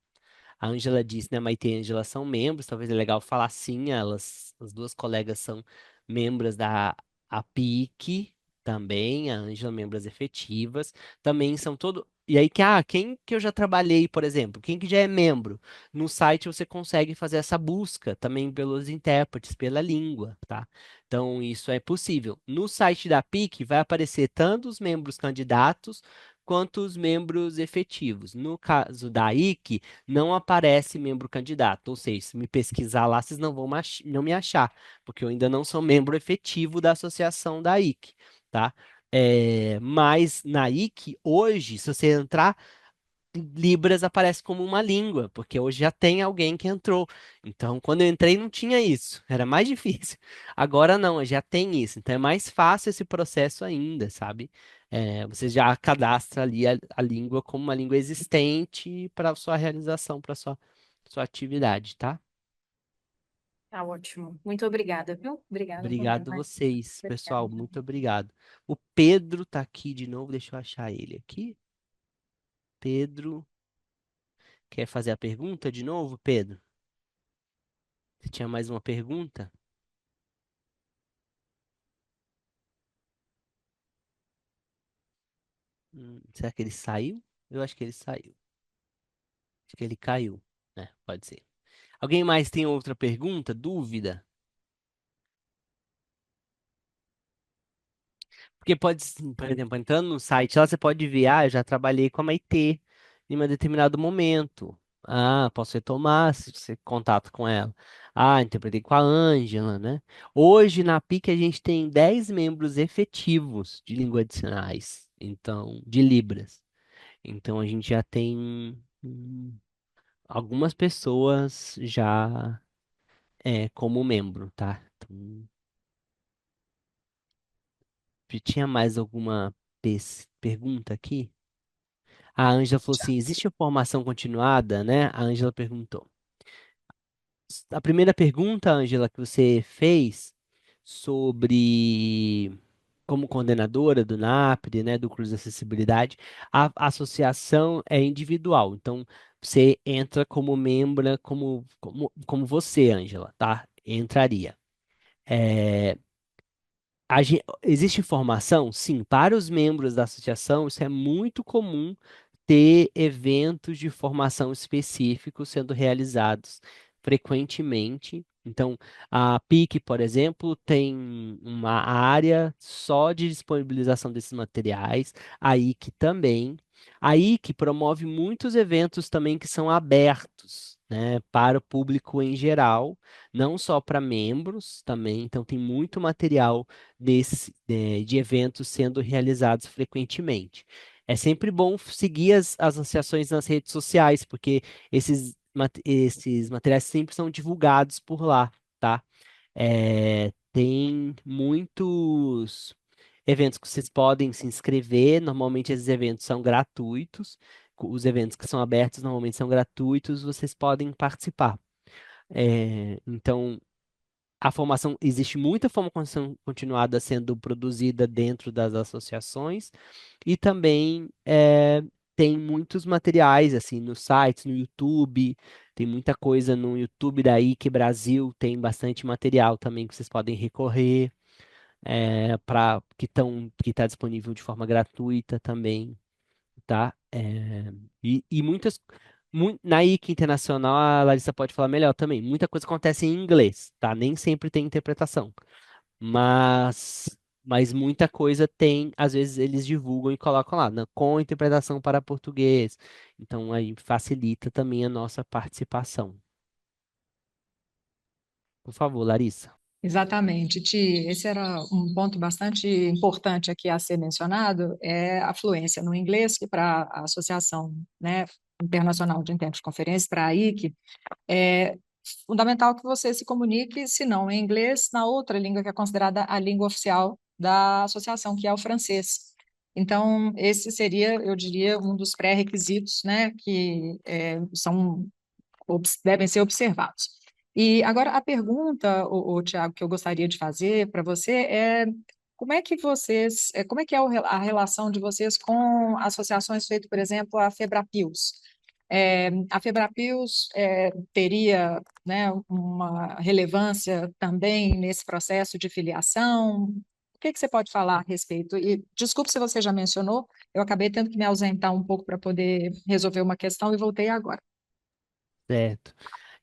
A Ângela disse, né, Maite e Ângela são membros, talvez é legal falar sim, as duas colegas são membros da APIC também, a Ângela membros efetivas, também são todo. E aí, quem que eu já trabalhei, por exemplo, quem que já é membro? No site você consegue fazer essa busca também pelos intérpretes, pela língua, tá? Então, isso é possível. No site da APIC vai aparecer tanto os membros candidatos quanto os membros efetivos. No caso da IC, não aparece membro candidato, ou seja, se me pesquisar lá, vocês não vão não me achar, porque eu ainda não sou membro efetivo da associação da IC, tá? Mas na IC, hoje, se você entrar, Libras aparece como uma língua, porque hoje já tem alguém que entrou. Então, quando eu entrei, não tinha isso, era mais difícil. Agora não, já tem isso, então é mais fácil esse processo ainda, sabe? Você já cadastra ali a língua como uma língua existente para sua realização, para sua atividade, tá? Tá ótimo. Muito obrigada, viu? Obrigada Obrigado a mesmo. vocês, pessoal, Obrigada. muito obrigado. O Pedro tá aqui de novo, deixa eu achar ele aqui. Pedro, quer fazer a pergunta de novo, Pedro? Você tinha mais uma pergunta? Será que ele saiu? Eu acho que ele saiu. Acho que ele caiu, né? Pode ser. Alguém mais tem outra pergunta, dúvida? Porque pode, por exemplo, entrando no site lá, você pode ver, eu já trabalhei com a Maitê em um determinado momento. Ah, posso retomar se você contato com ela. Ah, interpretei com a Ângela, né? Hoje na PIC a gente tem 10 membros efetivos de língua de sinais, então, de Libras. Então a gente já tem algumas pessoas já como membro, tá? Então, tinha mais alguma pergunta aqui? A Ângela falou assim: existe formação continuada, né? A Ângela perguntou. A primeira pergunta, Ângela, que você fez sobre como coordenadora do NAPRE, né, do Cruz de Acessibilidade, a associação é individual. Então, você entra como membro, como você, Ângela, tá? Entraria. É, existe formação? Sim, para os membros da associação, isso é muito comum ter eventos de formação específicos sendo realizados frequentemente. Então, a PIC, por exemplo, tem uma área só de disponibilização desses materiais, a IC também. A IC promove muitos eventos também que são abertos, né, para o público em geral, não só para membros também. Então, tem muito material de eventos sendo realizados frequentemente. É sempre bom seguir as associações nas redes sociais, porque esses materiais sempre são divulgados por lá, tá? Tem muitos eventos que vocês podem se inscrever. Normalmente esses eventos são gratuitos. Os eventos que são abertos normalmente são gratuitos, vocês podem participar. Então, a formação, existe muita formação continuada sendo produzida dentro das associações e também tem muitos materiais assim nos sites, no YouTube, tem muita coisa no YouTube da IC Brasil, tem bastante material também que vocês podem recorrer para que está disponível de forma gratuita também, tá? E muitas na IC Internacional, a Larissa pode falar melhor também. Muita coisa acontece em inglês, tá? Nem sempre tem interpretação, mas muita coisa tem, às vezes eles divulgam e colocam lá, né, com interpretação para português. Então aí facilita também a nossa participação. Por favor, Larissa. Exatamente, Ti. Esse era um ponto bastante importante aqui a ser mencionado, é a fluência no inglês, que para a Associação, né, Internacional de Intérpretes de Conferência, para a IC, é fundamental que você se comunique, se não em inglês, na outra língua que é considerada a língua oficial da associação, que é o francês. Então, esse seria, eu diria, um dos pré-requisitos, né, que devem ser observados. E agora a pergunta, Tiago, que eu gostaria de fazer para você é como é que é a relação de vocês com associações feitas, por exemplo, a Febrapios? A Febrapios teria, né, uma relevância também nesse processo de filiação? O que você pode falar a respeito? E desculpe se você já mencionou, eu acabei tendo que me ausentar um pouco para poder resolver uma questão e voltei agora. Certo.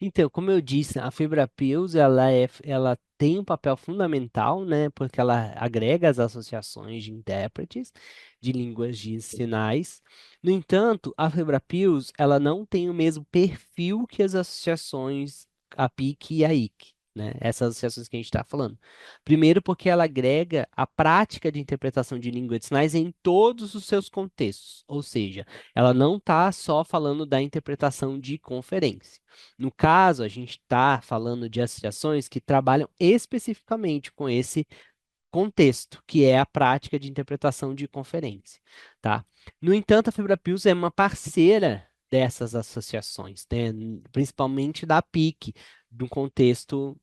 Então, como eu disse, a Fibrapios, ela tem um papel fundamental, né, porque ela agrega as associações de intérpretes de línguas de sinais. No entanto, a Fibrapios, ela não tem o mesmo perfil que as associações, a PIC e a IC, né, essas associações que a gente está falando. Primeiro, porque ela agrega a prática de interpretação de língua de sinais em todos os seus contextos, ou seja, ela não está só falando da interpretação de conferência. No caso, a gente está falando de associações que trabalham especificamente com esse contexto, que é a prática de interpretação de conferência, tá? No entanto, a FibraPills é uma parceira dessas associações, né? Principalmente da PIC, do contexto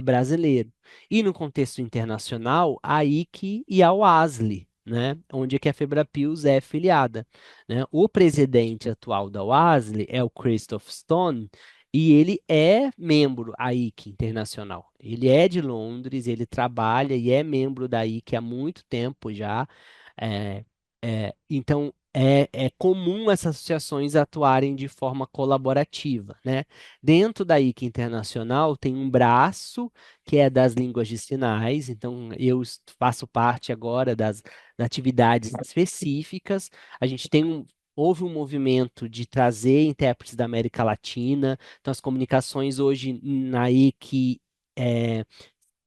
brasileiro. E no contexto internacional, a IC e a UASL, né? Onde é que a FibraPills é filiada, né? O presidente atual da UASL é o Christoph Stone, e ele é membro da IC Internacional. Ele é de Londres, ele trabalha e é membro da IC há muito tempo já. É, Então, é comum essas associações atuarem de forma colaborativa, né? Dentro da ICA Internacional tem um braço que é das línguas de sinais, então eu faço parte agora das atividades específicas. A gente houve um movimento de trazer intérpretes da América Latina, então as comunicações hoje na IC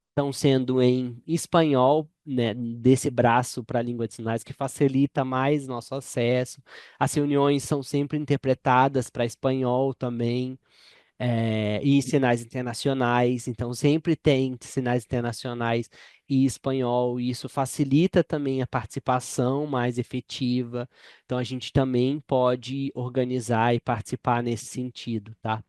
estão sendo em espanhol, né, desse braço para a língua de sinais, que facilita mais nosso acesso. As reuniões são sempre interpretadas para espanhol também, e sinais internacionais, então sempre tem sinais internacionais e espanhol, e isso facilita também a participação mais efetiva. Então a gente também pode organizar e participar nesse sentido, tá?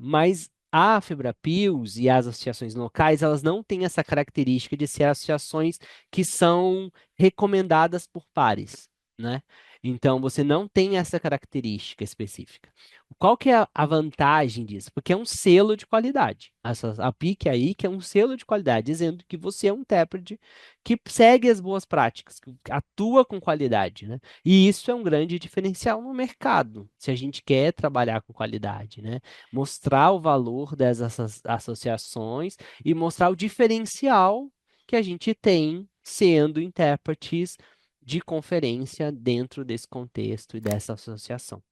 Mas a Febrapios e as associações locais, elas não têm essa característica de ser associações que são recomendadas por pares, né? Então, você não tem essa característica específica. Qual que é a vantagem disso? Porque é um selo de qualidade. A PIC aí, que é um selo de qualidade, dizendo que você é um intérprete que segue as boas práticas, que atua com qualidade, né? E isso é um grande diferencial no mercado, se a gente quer trabalhar com qualidade, né? Mostrar o valor dessas associações e mostrar o diferencial que a gente tem sendo intérpretes de conferência dentro desse contexto e dessa associação.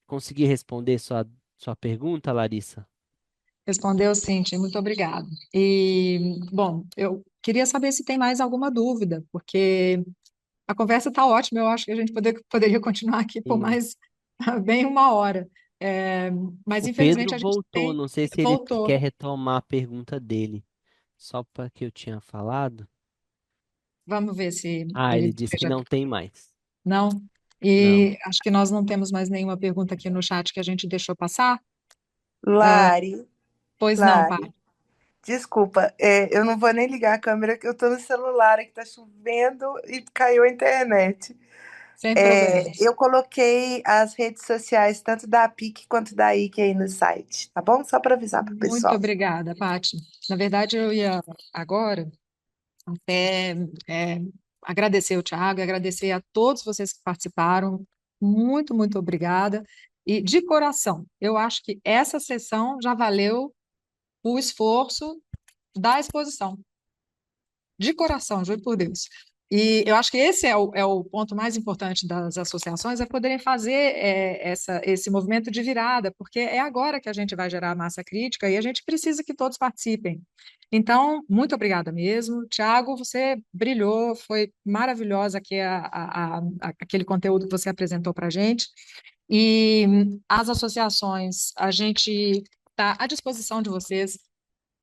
Consegui responder sua pergunta, Larissa? Respondeu sim, Tim, muito obrigado. E, bom, eu queria saber se tem mais alguma dúvida, porque a conversa está ótima, eu acho que a gente poderia continuar aqui por Sim. mais bem uma hora. É, mas, O infelizmente, Pedro a gente voltou, não sei se ele voltou. quer retomar a pergunta dele. Só para que eu tinha falado. Vamos ver se Ah, ele ele disse que deseja. não tem mais. Não? Não. E acho que nós não temos mais nenhuma pergunta aqui no chat que a gente deixou passar. Lari, Pois não, Lari, Paty, desculpa, eu não vou nem ligar a câmera, que eu tô no celular, que tá chovendo e caiu a internet. sem problema. Eu coloquei as redes sociais, tanto da PIC quanto da IC aí no site, tá bom? Só para avisar pro Muito pessoal. obrigada, Paty. Na verdade, eu ia agora até agradecer o Thiago, agradecer a todos vocês que participaram. Muito, muito obrigada. E de coração, eu acho que essa sessão já valeu o esforço da exposição. De coração, juro por Deus. E eu acho que esse é o ponto mais importante das associações, é poderem fazer esse movimento de virada, porque é agora que a gente vai gerar massa crítica e a gente precisa que todos participem. Então, muito obrigada mesmo. Tiago, você brilhou, foi maravilhosa aqui aquele conteúdo que você apresentou para a gente. E as associações, a gente está à disposição de vocês.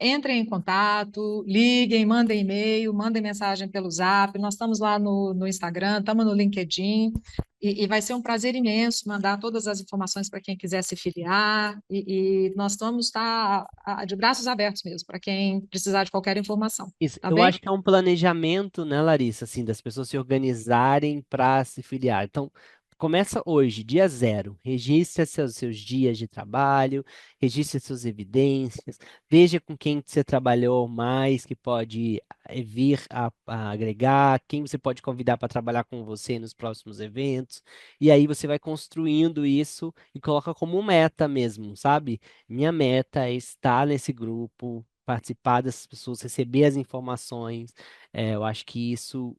Entrem em contato, liguem, mandem e-mail, mandem mensagem pelo Zap. Nós estamos lá no Instagram, estamos no LinkedIn, e vai ser um prazer imenso mandar todas as informações para quem quiser se filiar. E nós vamos estar de braços abertos mesmo, para quem precisar de qualquer informação. Isso, Tá eu bem? acho que é um planejamento, né, Larissa, assim, das pessoas se organizarem para se filiar. Então, começa hoje, dia zero. Registre seus dias de trabalho, registre suas evidências, veja com quem você trabalhou mais, que pode vir a agregar, quem você pode convidar para trabalhar com você nos próximos eventos. E aí você vai construindo isso e coloca como meta mesmo, sabe? Minha meta é estar nesse grupo, participar dessas pessoas, receber as informações. Eu acho que isso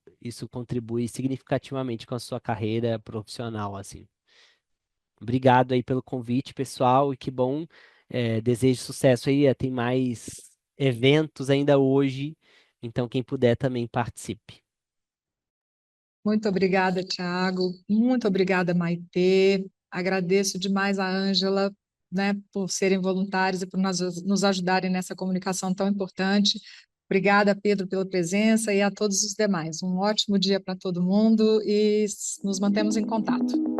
contribui significativamente com a sua carreira profissional, assim. Obrigado aí pelo convite, pessoal, e que bom. Desejo sucesso aí. Tem mais eventos ainda hoje, então quem puder também participe. Muito obrigada, Tiago. Muito obrigada, Maitê. Agradeço demais a Ângela, né, por serem voluntários e por nos ajudarem nessa comunicação tão importante. Obrigada, Pedro, pela presença e a todos os demais. Um ótimo dia para todo mundo e nos mantemos em contato.